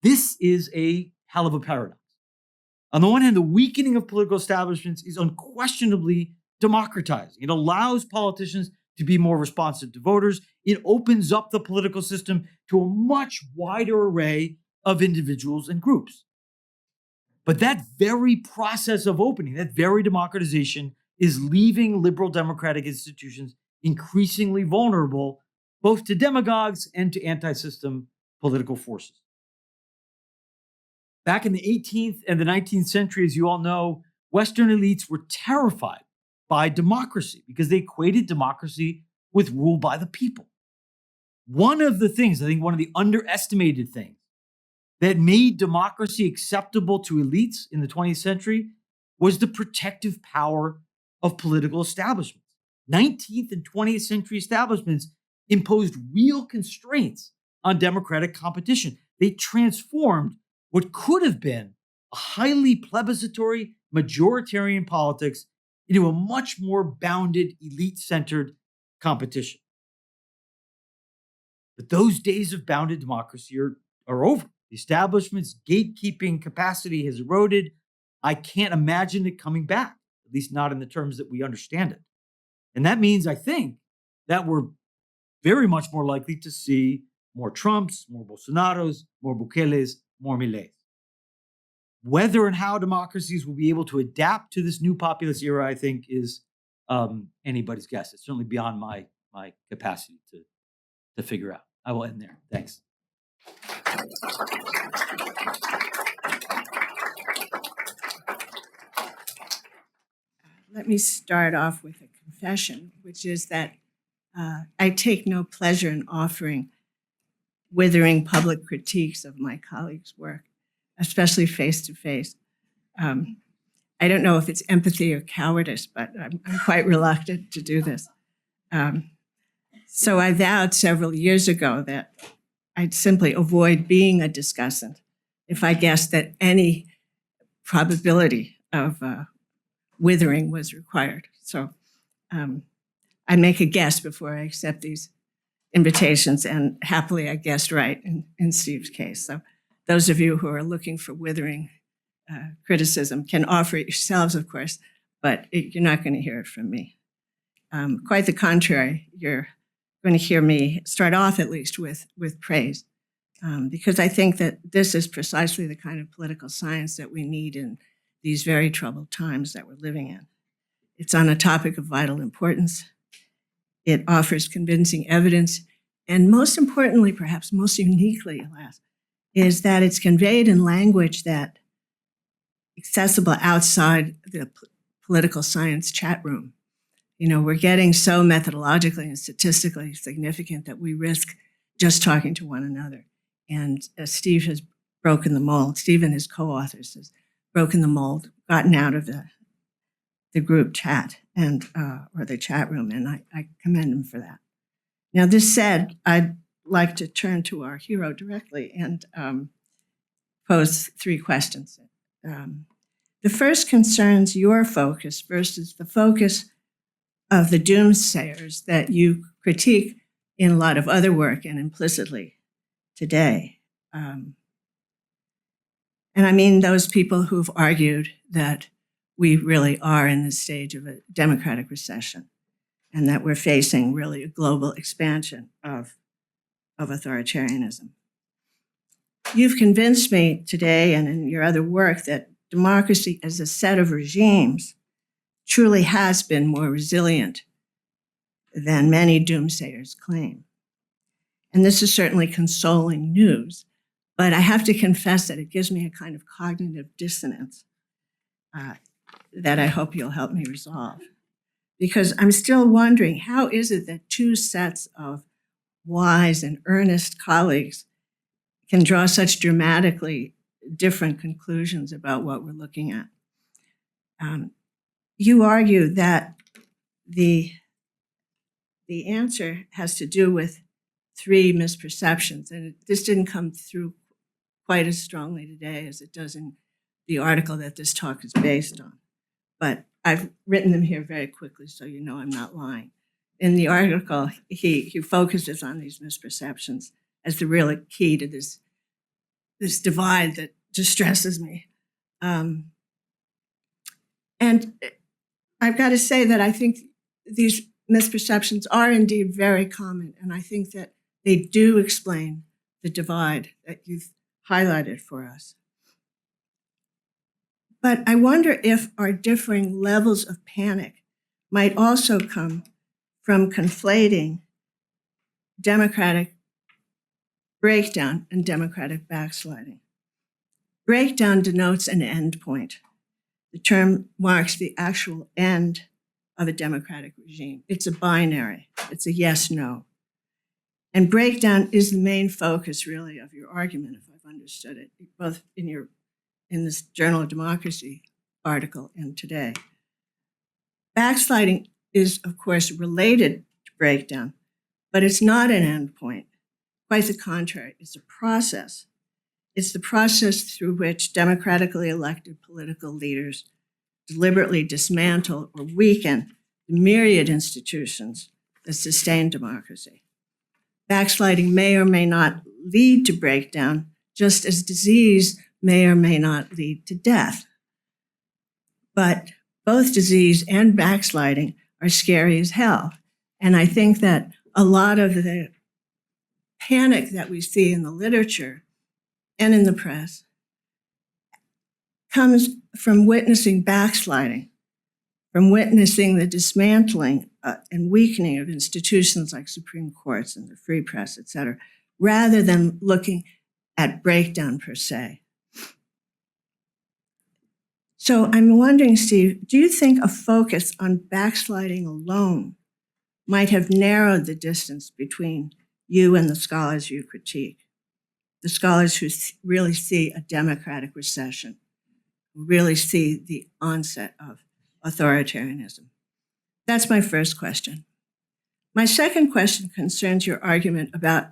This is a hell of a paradox. On the one hand, the weakening of political establishments is unquestionably democratizing. It allows politicians to be more responsive to voters. It opens up the political system to a much wider array of individuals and groups. But that very process of opening, that very democratization, is leaving liberal democratic institutions increasingly vulnerable both to demagogues and to anti-system political forces. Back in the 18th and the 19th century, as you all know, Western elites were terrified by democracy because they equated democracy with rule by the people. One of the things, I think one of the underestimated things that made democracy acceptable to elites in the 20th century was the protective power of political establishments. 19th and 20th century establishments imposed real constraints on democratic competition. They transformed what could have been a highly plebiscitary majoritarian politics into a much more bounded, elite-centered competition. But those days of bounded democracy are over. The establishment's gatekeeping capacity has eroded. I can't imagine it coming back, at least not in the terms that we understand it. And that means, I think, that we're very much more likely to see more Trumps, more Bolsonaros, more Bukeles, more Millets. Whether and how democracies will be able to adapt to this new populist era, I think, is anybody's guess. It's certainly beyond my capacity to figure out. I will end there. Thanks. Let me start off with a confession, which is that I take no pleasure in offering withering public critiques of my colleagues' work, especially face-to-face. I don't know if it's empathy or cowardice, but I'm quite reluctant to do this. So I vowed several years ago that I'd simply avoid being a discussant if I guessed that any probability of withering was required. So I make a guess before I accept these invitations, and happily I guessed right in Steve's case. So those of you who are looking for withering criticism can offer it yourselves, of course, but you're not going to hear it from me. Quite the contrary, you're going to hear me start off at least with praise, because I think that this is precisely the kind of political science that we need in these very troubled times that we're living in. It's on a topic of vital importance. It offers convincing evidence, and most importantly, perhaps most uniquely, alas, is that it's conveyed in language that accessible outside the political science chat room. You know, we're getting so methodologically and statistically significant that we risk just talking to one another. And Steve has broken the mold. Steve and his co-authors has broken the mold, gotten out of the group chat and or the chat room, and I commend him for that. Now, this said, I'd like to turn to our hero directly and pose three questions. The first concerns your focus versus the focus of the doomsayers that you critique in a lot of other work and implicitly today. And I mean those people who've argued that we really are in the stage of a democratic recession and that we're facing really a global expansion of authoritarianism. You've convinced me today and in your other work that democracy as a set of regimes truly has been more resilient than many doomsayers claim. And this is certainly consoling news, but I have to confess that it gives me a kind of cognitive dissonance that I hope you'll help me resolve. Because I'm still wondering, how is it that two sets of wise and earnest colleagues can draw such dramatically different conclusions about what we're looking at? You argue that the answer has to do with three misperceptions, and this didn't come through quite as strongly today as it does in the article that this talk is based on. But I've written them here very quickly so you know I'm not lying. In the article, he focuses on these misperceptions as the real key to this divide that distresses me. And I've got to say that I think these misperceptions are indeed very common, and I think that they do explain the divide that you've highlighted for us. But I wonder if our differing levels of panic might also come from conflating democratic breakdown and democratic backsliding. Breakdown denotes an end point. The term marks the actual end of a democratic regime. It's a binary. It's a yes-no. And breakdown is the main focus, really, of your argument, if I've understood it, both in this Journal of Democracy article and today. Backsliding is, of course, related to breakdown, but it's not an end point. Quite the contrary, it's a process. It's the process through which democratically elected political leaders deliberately dismantle or weaken the myriad institutions that sustain democracy. Backsliding may or may not lead to breakdown, just as disease may or may not lead to death. But both disease and backsliding are scary as hell. And I think that a lot of the panic that we see in the literature and in the press comes from witnessing backsliding, from witnessing the dismantling and weakening of institutions like Supreme Courts and the free press, et cetera, rather than looking at breakdown per se. So I'm wondering, Steve, do you think a focus on backsliding alone might have narrowed the distance between you and the scholars you critique, the scholars who really see a democratic recession, who really see the onset of authoritarianism? That's my first question. My second question concerns your argument about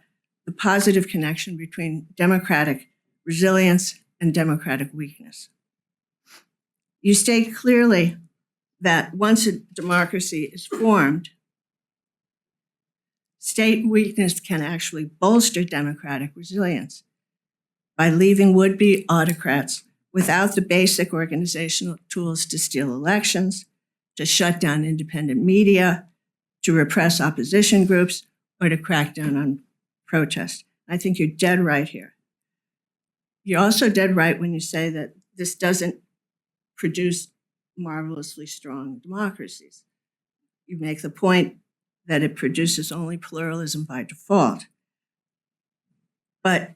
the positive connection between democratic resilience and democratic weakness. You state clearly that once a democracy is formed, state weakness can actually bolster democratic resilience by leaving would-be autocrats without the basic organizational tools to steal elections, to shut down independent media, to repress opposition groups, or to crack down on protest. I think you're dead right here. You're also dead right when you say that this doesn't produce marvelously strong democracies. You make the point that it produces only pluralism by default. But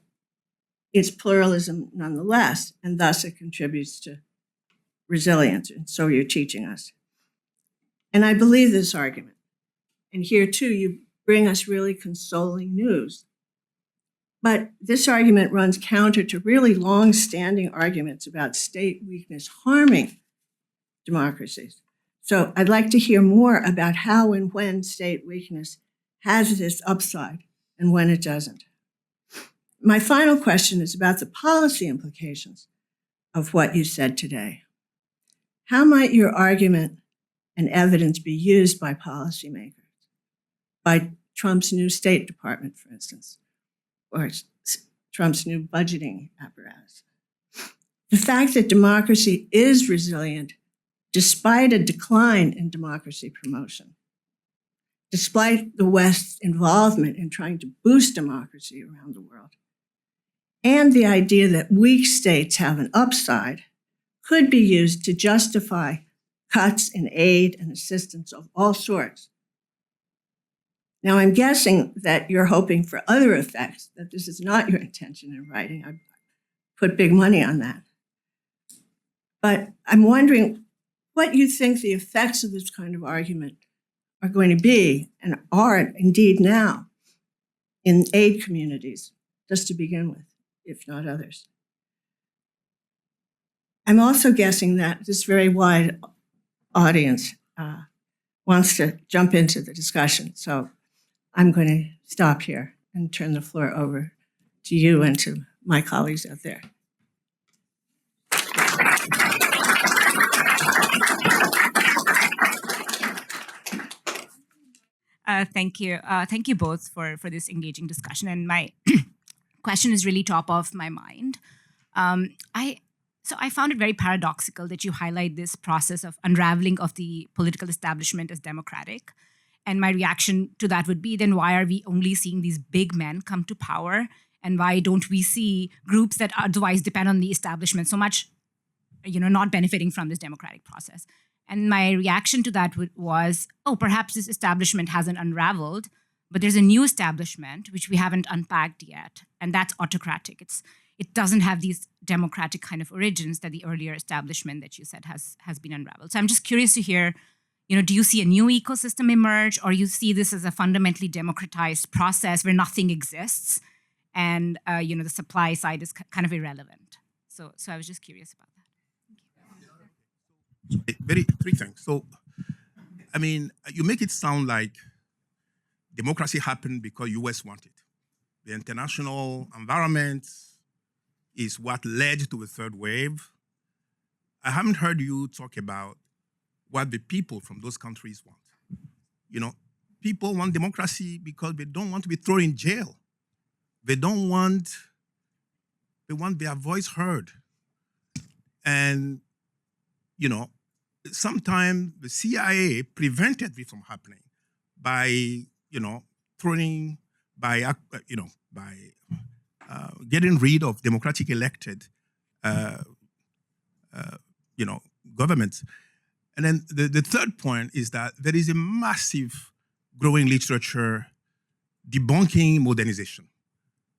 it's pluralism nonetheless, and thus it contributes to resilience, and so you're teaching us. And I believe this argument. And here too, you bring us really consoling news. But this argument runs counter to really long-standing arguments about state weakness harming democracies. So I'd like to hear more about how and when state weakness has this upside and when it doesn't. My final question is about the policy implications of what you said today. How might your argument and evidence be used by policymakers, by Trump's new State Department, for instance, or Trump's new budgeting apparatus. The fact that democracy is resilient despite a decline in democracy promotion, despite the West's involvement in trying to boost democracy around the world, and the idea that weak states have an upside could be used to justify cuts in aid and assistance of all sorts. Now, I'm guessing that you're hoping for other effects, that this is not your intention in writing. I put big money on that. But I'm wondering what you think the effects of this kind of argument are going to be, and are indeed now, in aid communities, just to begin with, if not others. I'm also guessing that this very wide audience wants to jump into the discussion. So I'm going to stop here and turn the floor over to you and to my colleagues out there. Thank you. Thank you both for this engaging discussion. And my question is really top of my mind. I found it very paradoxical that you highlight this process of unraveling of the political establishment as democratic. And my reaction to that would be, then why are we only seeing these big men come to power? And why don't we see groups that otherwise depend on the establishment so much, not benefiting from this democratic process? And my reaction to that was, perhaps this establishment hasn't unraveled, but there's a new establishment which we haven't unpacked yet, and that's autocratic. It doesn't have these democratic kind of origins that the earlier establishment that you said has been unraveled. So I'm just curious to hear, do you see a new ecosystem emerge, or you see this as a fundamentally democratized process where nothing exists, and the supply side is kind of irrelevant? So I was just curious about that. Three things. So, you make it sound like democracy happened because US wanted. The international environment is what led to the third wave. I haven't heard you talk about what the people from those countries want. People want democracy because they don't want to be thrown in jail. They want their voice heard. And, sometimes the CIA prevented this from happening by, getting rid of democratic elected, governments. And then the third point is that there is a massive growing literature debunking modernization,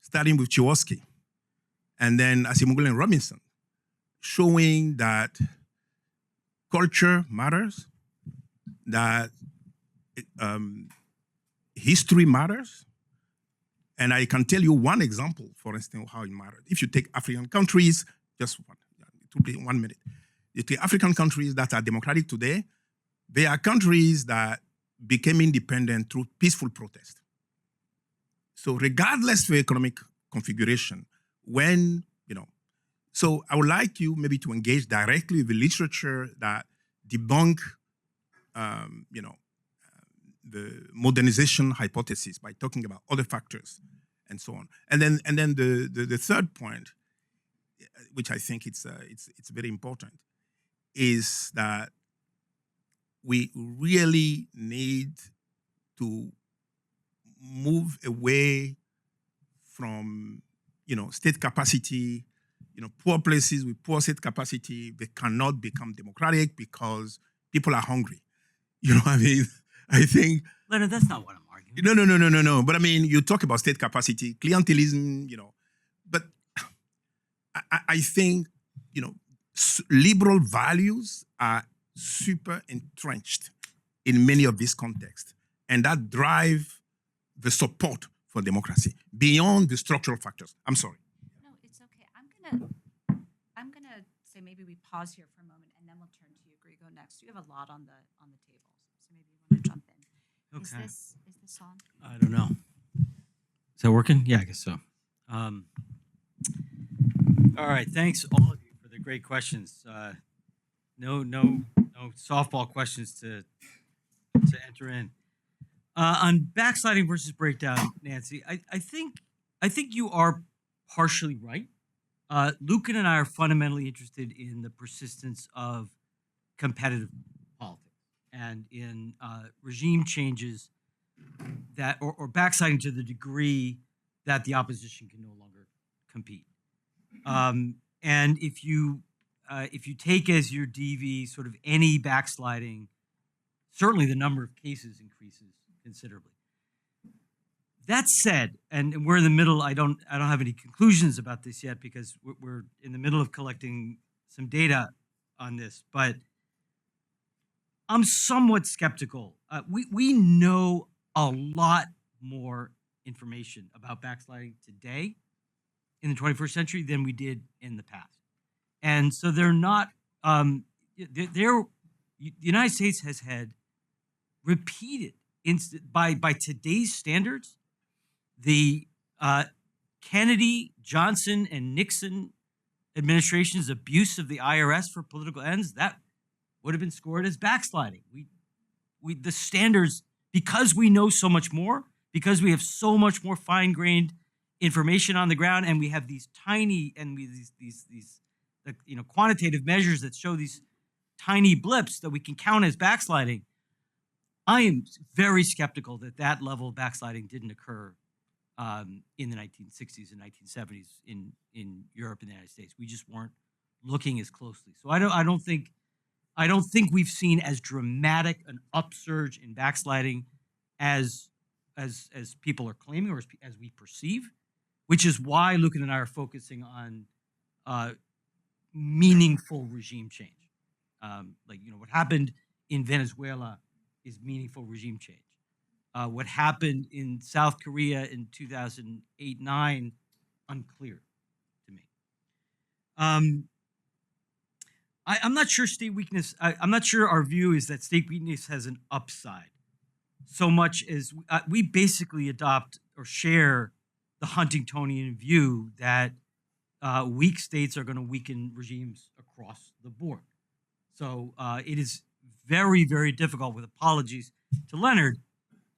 starting with Chewosky, and then Asimoglu and Robinson, showing that culture matters, that history matters. And I can tell you one example, for instance, how it matters. If you take African countries, just one, it will be 1 minute. You take African countries that are democratic today, they are countries that became independent through peaceful protest. So regardless of economic configuration, so I would like you maybe to engage directly with the literature that debunk, the modernization hypothesis by talking about other factors and so on. And then the third point, which I think it's very important, is that we really need to move away from state capacity. Poor places with poor state capacity, they cannot become democratic because people are hungry. I think... Leonard, that's not what I'm arguing. No. But you talk about state capacity, clientelism, But I think, liberal values are super entrenched in many of these contexts. And that drive the support for democracy beyond the structural factors. I'm sorry. No, it's okay. I'm gonna say maybe we pause here for a moment and then we'll turn to you, Grigo, next. You have a lot on the table, so maybe you want to jump in. Okay. Is this on? I don't know. Is that working? Yeah, I guess so. All right. Thanks all of you for the great questions. No softball questions to enter in. On backsliding versus breakdown, Nancy, I think you are partially right. Lucan and I are fundamentally interested in the persistence of competitive politics and in regime changes that, or backsliding to the degree that the opposition can no longer compete. And if you take as your DV sort of any backsliding, certainly the number of cases increases considerably. That said, and we're in the middle. I don't have any conclusions about this yet because we're in the middle of collecting some data on this. But I'm somewhat skeptical. We know a lot more information about backsliding today in the 21st century than we did in the past, and so they're not. The United States has had repeated by today's standards. The Kennedy, Johnson, and Nixon administration's abuse of the IRS for political ends, that would have been scored as backsliding. The standards, because we know so much more, because we have so much more fine-grained information on the ground, and we have these tiny and these quantitative measures that show these tiny blips that we can count as backsliding. I am very skeptical that level of backsliding didn't occur in the 1960s and 1970s in Europe and the United States. We just weren't looking as closely. So I don't think we've seen as dramatic an upsurge in backsliding as people are claiming or as we perceive, which is why Lucan and I are focusing on meaningful regime change. What happened in Venezuela is meaningful regime change. What happened in South Korea in 2008-9, unclear to me. I'm not sure state weakness. I'm not sure our view is that state weakness has an upside, so much as we basically adopt or share the Huntingtonian view that weak states are going to weaken regimes across the board. So it is very, very difficult, with apologies to Leonard,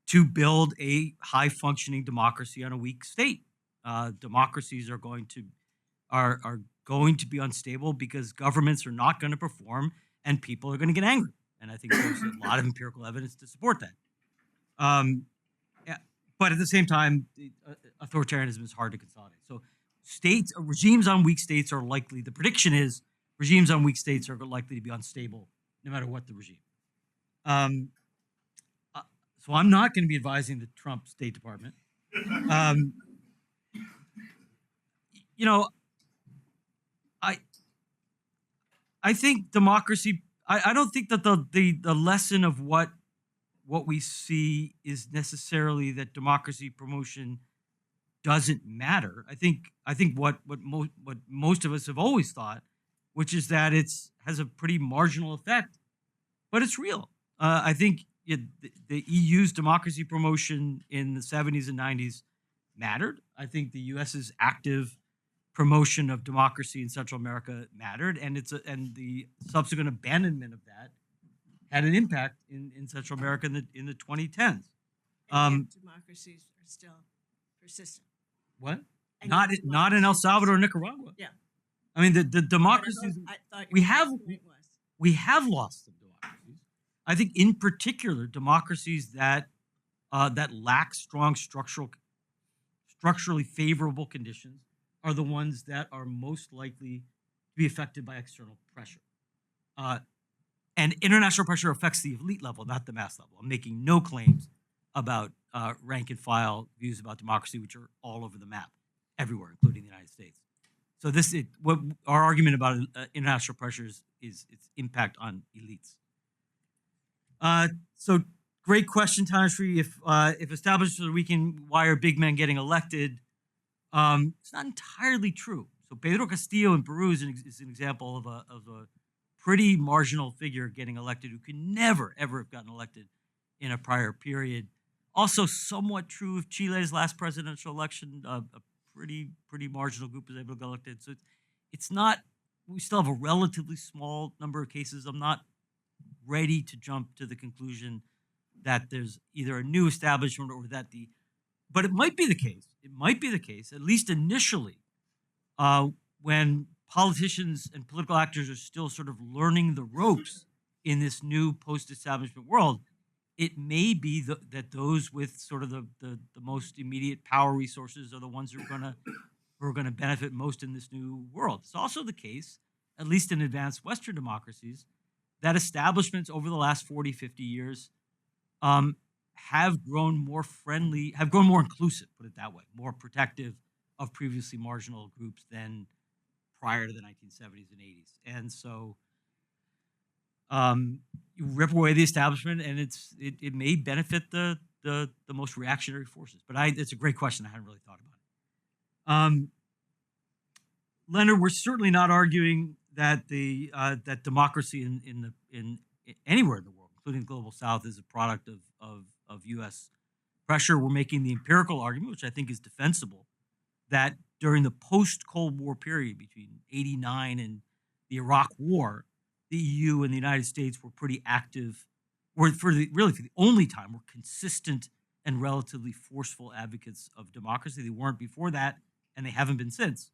to build a high-functioning democracy on a weak state. Democracies are going to be unstable because governments are not going to perform and people are going to get angry. And I think there's a lot of empirical evidence to support that. But at the same time, authoritarianism is hard to consolidate. So regimes on weak states are likely, the prediction is regimes on weak states are likely to be unstable no matter what the regime. So I'm not going to be advising the Trump State Department. I think democracy. I don't think that the lesson of what we see is necessarily that democracy promotion doesn't matter. I think what most of us have always thought, which is that has a pretty marginal effect, but it's real. I think the EU's democracy promotion in the 70s and 90s mattered. I think the US's active promotion of democracy in Central America mattered, and the subsequent abandonment of that had an impact in Central America in the 2010s. Democracies are still persistent. What? And Not in El Salvador or Nicaragua. Yeah. I mean, the democracies we have lost some democracies. I think, in particular, democracies that lack strong structurally favorable conditions are the ones that are most likely to be affected by external pressure. And international pressure affects the elite level, not the mass level. I'm making no claims about rank and file views about democracy, which are all over the map, everywhere, including the United States. So what our argument about international pressures is its impact on elites. So great question, Tanushree. If establishments are weakened, why are big men getting elected? It's not entirely true. So Pedro Castillo in Peru is an example of a pretty marginal figure getting elected who could never, ever have gotten elected in a prior period. Also somewhat true of Chile's last presidential election. A pretty marginal group was able to get elected. So it's not, we still have a relatively small number of cases. I'm not ready to jump to the conclusion that there's either a new establishment or that but it might be the case, at least initially, when politicians and political actors are still sort of learning the ropes in this new post-establishment world, it may be that those with sort of the most immediate power resources are the ones who are gonna benefit most in this new world. It's also the case, at least in advanced Western democracies, that establishments over the last 40, 50 years have grown more friendly, have grown more inclusive, put it that way, more protective of previously marginal groups than prior to the 1970s and 80s. And so you rip away the establishment and it may benefit the most reactionary forces. But it's a great question. I hadn't really thought about it. Leonard, we're certainly not arguing that that democracy in anywhere in the world, including the global South, is a product of U.S. pressure. We're making the empirical argument, which I think is defensible, that during the post-Cold War period between '89 and the Iraq War, the EU and the United States were pretty active, for the only time, were consistent and relatively forceful advocates of democracy. They weren't before that, and they haven't been since.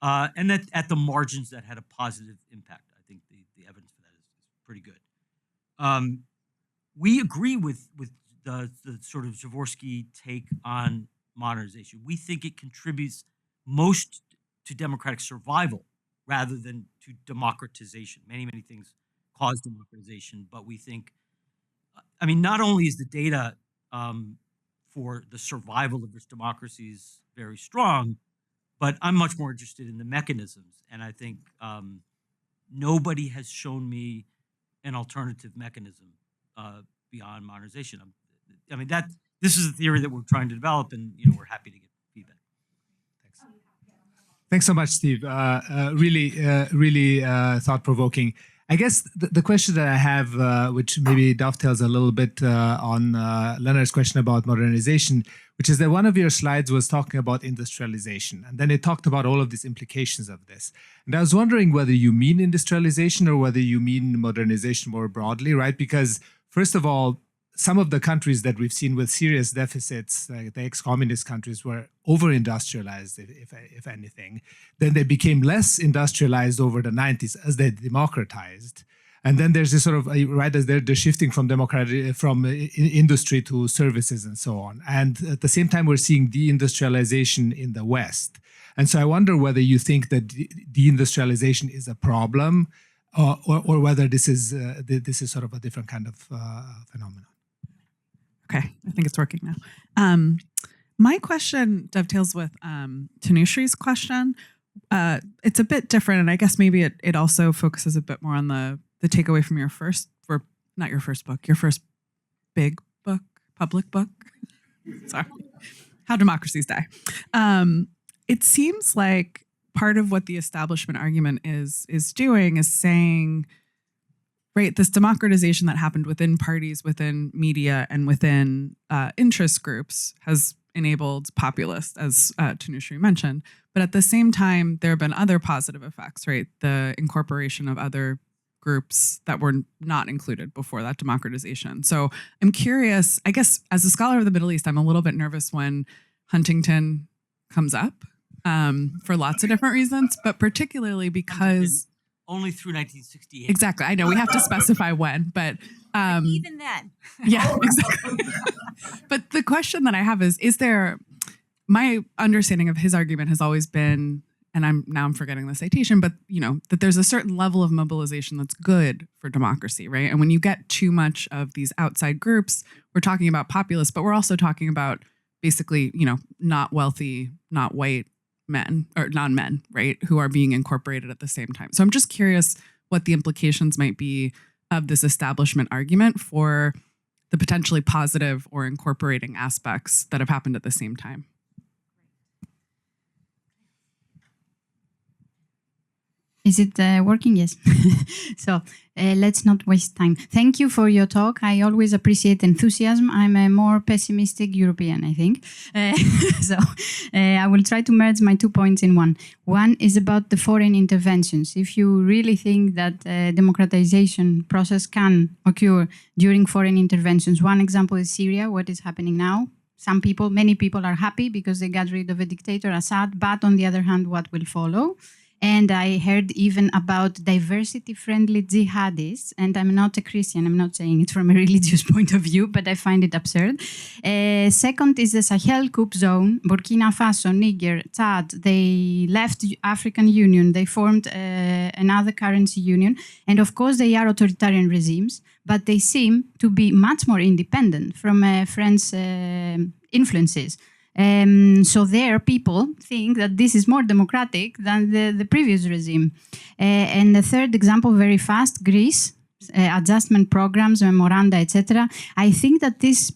And that at the margins that had a positive impact. I think the evidence for that is pretty good. We agree with the sort of Jaworski take on modernization. We think it contributes most to democratic survival rather than to democratization. Many things cause democratization, but we think, I mean, not only is the data for the survival of its democracies very strong, but I'm much more interested in the mechanisms. And I think nobody has shown me an alternative mechanism beyond modernization. I mean, this is a theory that we're trying to develop, and we're happy to get feedback. Thanks. Thanks so much, Steve. Really thought-provoking. I guess the question that I have, which maybe dovetails a little bit on Leonard's question about modernization, which is that one of your slides was talking about industrialization, and then it talked about all of these implications of this. And I was wondering whether you mean industrialization or whether you mean modernization more broadly, right? Because first of all, some of the countries that we've seen with serious deficits, like the ex-communist countries, were over-industrialized, if anything. Then they became less industrialized over the 90s as they democratized. And then there's this sort of, right, as they're shifting from industry to services and so on. And at the same time, we're seeing deindustrialization in the West. And so I wonder whether you think that deindustrialization is a problem or whether this is sort of a different kind of phenomenon. Okay, I think it's working now. My question dovetails with Tanushrী's question. It's a bit different, and I guess maybe it also focuses a bit more on the takeaway from your first, or not your first book, your first big book, public book. Sorry, How Democracies Die. It seems like part of what the establishment argument is doing is saying, right, this democratization that happened within parties, within media, and within interest groups has enabled populists, as Tanushrী mentioned. But at the same time, there have been other positive effects, right? The incorporation of other groups that were not included before that democratization. So I'm curious, I guess, as a scholar of the Middle East, I'm a little bit nervous when Huntington comes up for lots of different reasons, but particularly because... Only through 1968. Exactly. I know we have to specify when, but even then. Yeah, exactly. But the question that I have is there, my understanding of his argument has always been, and I'm forgetting the citation, but that there's a certain level of mobilization that's good for democracy, right? And when you get too much of these outside groups, we're talking about populists, but we're also talking about basically, not wealthy, not white men or non-men, right, who are being incorporated at the same time. So I'm just curious what the implications might be of this establishment argument for the potentially positive or incorporating aspects that have happened at the same time. Is it working? Yes. So let's not waste time. Thank you for your talk. I always appreciate enthusiasm. I'm a more pessimistic European, I think. So I will try to merge my 2 points in one. One is about the foreign interventions. If you really think that democratization process can occur during foreign interventions, one example is Syria, what is happening now. Some people, many people are happy because they got rid of a dictator, Assad, but on the other hand, what will follow? And I heard even about diversity-friendly jihadists, and I'm not a Christian, I'm not saying it from a religious point of view, but I find it absurd. Second is the Sahel coup zone, Burkina Faso, Niger, Chad, they left the African Union, they formed another currency union, and of course they are authoritarian regimes, but they seem to be much more independent from French influences. So there, people think that this is more democratic than the previous regime. And the third example, very fast, Greece, adjustment programs, memoranda, etc. I think that this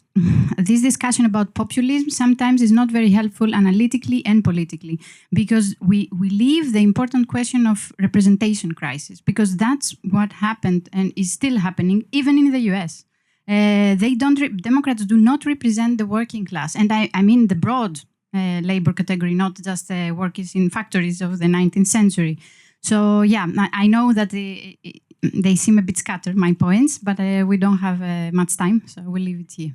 discussion about populism sometimes is not very helpful analytically and politically, because we leave the important question of representation crisis, because that's what happened and is still happening even in the US. Democrats do not represent the working class. And I mean the broad labor category, not just workers in factories of the 19th century. So yeah, I know that they seem a bit scattered, my points, but we don't have much time, so we'll leave it here.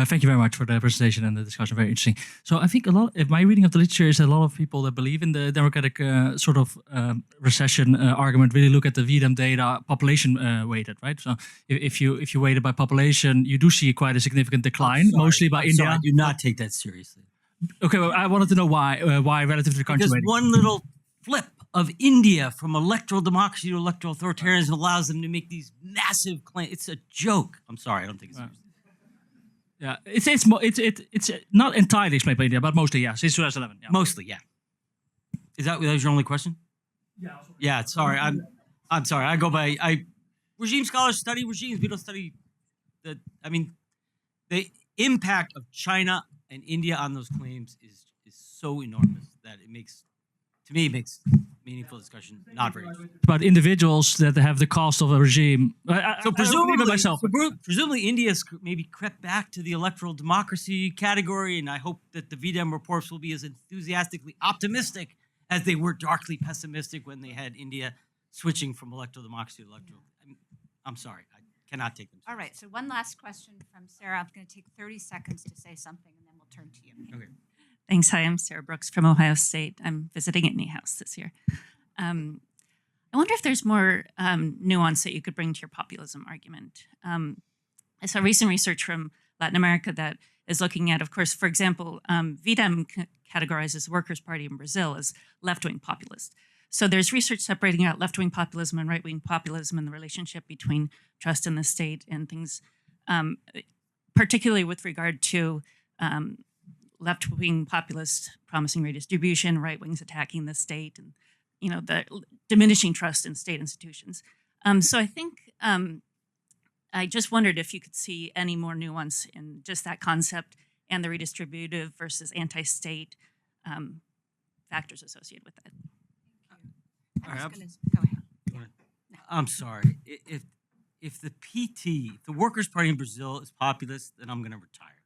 Thank you very much for the presentation and the discussion. Very interesting. So I think my reading of the literature is a lot of people that believe in the democratic sort of recession argument really look at the VDEM data population weighted, right? So if you weight it by population, you do see quite a significant decline, mostly by India. I do not take that seriously. Okay, well, I wanted to know why relative to the country Because weighting. one little flip of India from electoral democracy to electoral authoritarianism allows them to make these massive claims. It's a joke. I'm sorry, I don't think it's serious. Yeah, it's not entirely explained by India, but mostly, yeah, since 2011. Yeah. Mostly, yeah. That was your only question? Yeah. Yeah, sorry. I'm sorry. I go by regime scholars study regimes. We don't study the the impact of China and India on those claims is so enormous that it makes meaningful discussion not very interesting. But individuals that have the cost of a regime. So presumably, presumably India's maybe crept back to the electoral democracy category, and I hope that the VDEM reports will be as enthusiastically optimistic as they were darkly pessimistic when they had India switching from electoral democracy to electoral. I'm sorry, I cannot take them seriously. All right, so one last question from Sarah. I'm going to take 30 seconds to say something, and then we'll turn to you. Okay. Thanks. Hi, I'm Sarah Brooks from Ohio State. I'm visiting at House this year. I wonder if there's more nuance that you could bring to your populism argument. I saw recent research from Latin America that is looking at, of course, for example, VDEM categorizes the Workers' Party in Brazil as left-wing populist. So there's research separating out left-wing populism and right-wing populism and the relationship between trust in the state and things, particularly with regard to left-wing populists promising redistribution, right-wings attacking the state, and the diminishing trust in state institutions. So I think I just wondered if you could see any more nuance in just that concept and the redistributive versus anti-state factors associated with that. All right, Go ahead. I'm sorry. If the Workers' Party in Brazil is populist, then I'm going to retire.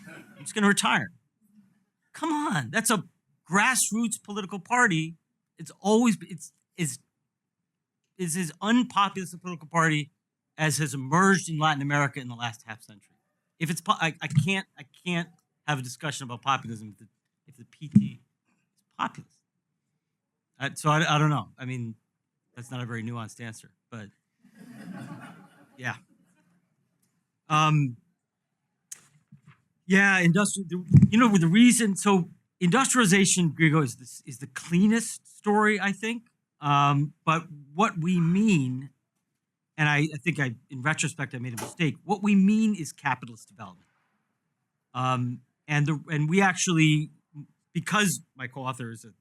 I'm just going to retire. Come on, that's a grassroots political party. It's as unpopulist a political party as has emerged in Latin America in the last half century. If it's, I can't have a discussion about populism if the PT is populist. So I don't know. I mean, that's not a very nuanced answer, but yeah. Yeah, the reason, so industrialization, Grigo, is the cleanest story, I think. But what we mean, and I think in retrospect, I made a mistake. What we mean is capitalist development. And we actually, because my co-author is a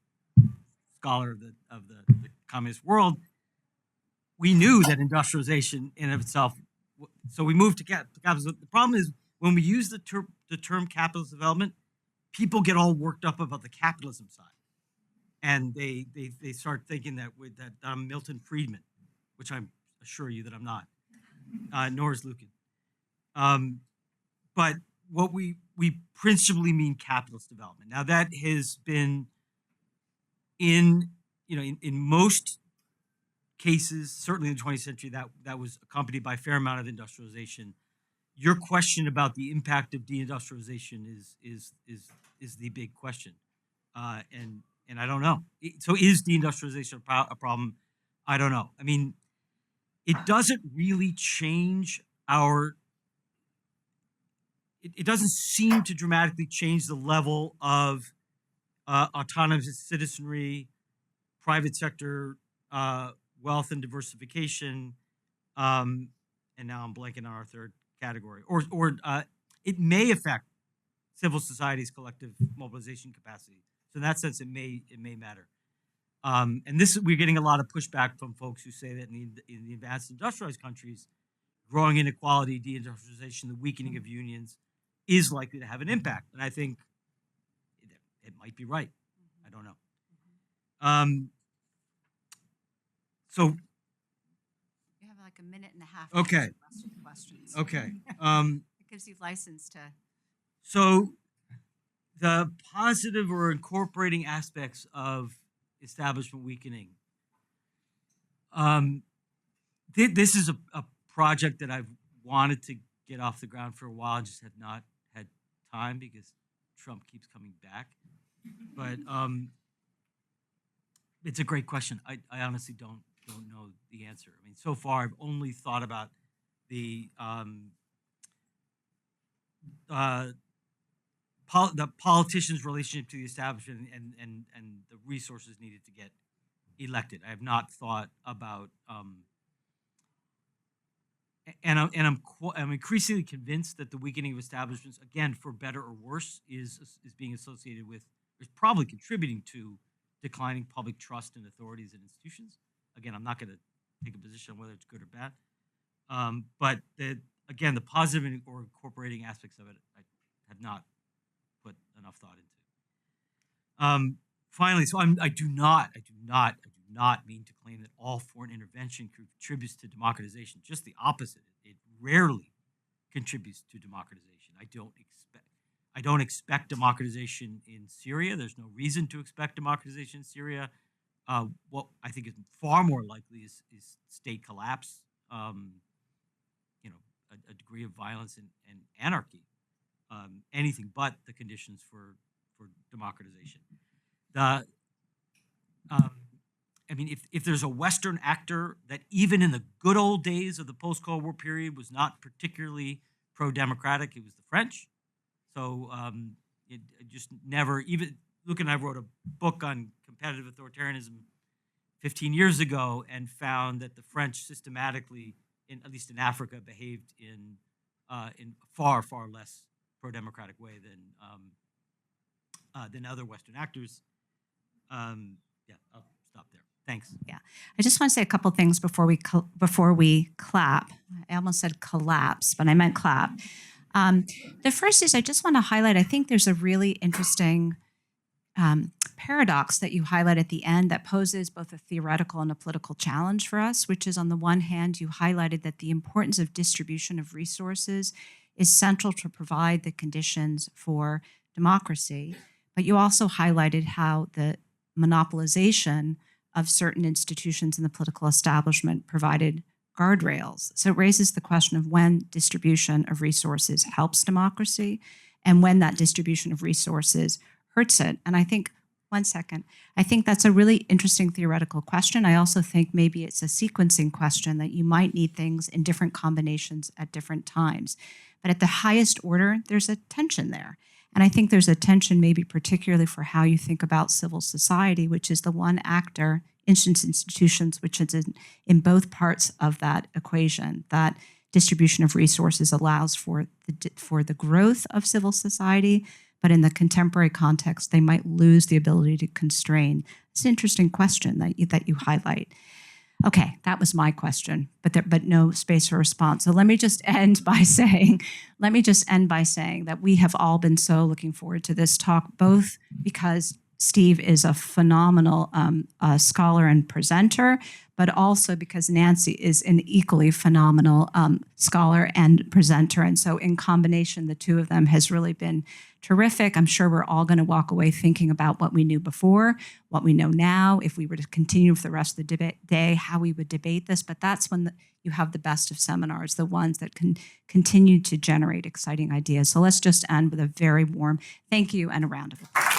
scholar of the communist world, we knew that industrialization in and of itself, so we moved to capitalism. The problem is when we use the term capitalist development, people get all worked up about the capitalism side. and they start thinking that I'm Milton Friedman, which I'm assure you that I'm not, nor is Lucan. But what we principally mean capitalist development. Now that has been in most cases, certainly in the 20th century, that was accompanied by a fair amount of industrialization. Your question about the impact of deindustrialization is the big question, and I don't know. So is deindustrialization a problem? I don't know. I mean, it doesn't really change our. It doesn't seem to dramatically change the level of autonomous citizenry, private sector wealth and diversification, and now I'm blanking on our third category. Or it may affect civil society's collective mobilization capacity. So in that sense, it may matter. And we're getting a lot of pushback from folks who say that in the advanced industrialized countries, growing inequality, deindustrialization, the weakening of unions is likely to have an impact. And I think it might be right. I don't know. So You have like a minute and a half. Okay. To ask your questions. Okay. It gives you license to. So the positive or incorporating aspects of establishment weakening. This is a project that I've wanted to get off the ground for a while, just have not had time because Trump keeps coming back. But it's a great question. I honestly don't know the answer. I mean, so far I've only thought about the politician's relationship to the establishment and the resources needed to get elected. I have not thought about, and I'm increasingly convinced that the weakening of establishments, again, for better or worse, is being associated with, is probably contributing to declining public trust in authorities and institutions. Again, I'm not going to take a position on whether it's good or bad, but again, the positive or incorporating aspects of it, I have not put enough thought into. Finally, so I do not mean to claim that all foreign intervention contributes to democratization. Just the opposite. It rarely contributes to democratization. I don't expect democratization in Syria. There's no reason to expect democratization in Syria. What I think is far more likely is state collapse. A degree of violence and anarchy. Anything but the conditions for democratization. I mean, if there's a Western actor that even in the good old days of the post-Cold War period was not particularly pro-democratic, it was the French. So it just never, even Luke and I wrote a book on competitive authoritarianism 15 years ago and found that the French systematically, at least in Africa, behaved in far less pro-democratic way than other Western actors. Yeah, I'll stop there. Thanks. Yeah, I just want to say a couple things before we clap. I almost said collapse, but I meant clap. The first is I just want to highlight, I think there's a really interesting paradox that you highlight at the end that poses both a theoretical and a political challenge for us, which is on the one hand, you highlighted that the importance of distribution of resources is central to provide the conditions for democracy. But you also highlighted how the monopolization of certain institutions in the political establishment provided guardrails. So it raises the question of when distribution of resources helps democracy and when that distribution of resources hurts it. And I think, one second, I think that's a really interesting theoretical question. I also think maybe it's a sequencing question that you might need things in different combinations at different times. But at the highest order, there's a tension there. And I think there's a tension maybe particularly for how you think about civil society, which is the one actor, institutions, which is in both parts of that equation. That distribution of resources allows for the growth of civil society, but in the contemporary context, they might lose the ability to constrain. It's an interesting question that you highlight. Okay, that was my question, but no space for response. So let me just end by saying that we have all been so looking forward to this talk, both because Steve is a phenomenal scholar and presenter, but also because Nancy is an equally phenomenal scholar and presenter. And so in combination, the two of them has really been terrific. I'm sure we're all going to walk away thinking about what we knew before, what we know now, if we were to continue for the rest of the day, how we would debate this. But that's when you have the best of seminars, the ones that can continue to generate exciting ideas. So let's just end with a very warm thank you and a round of applause.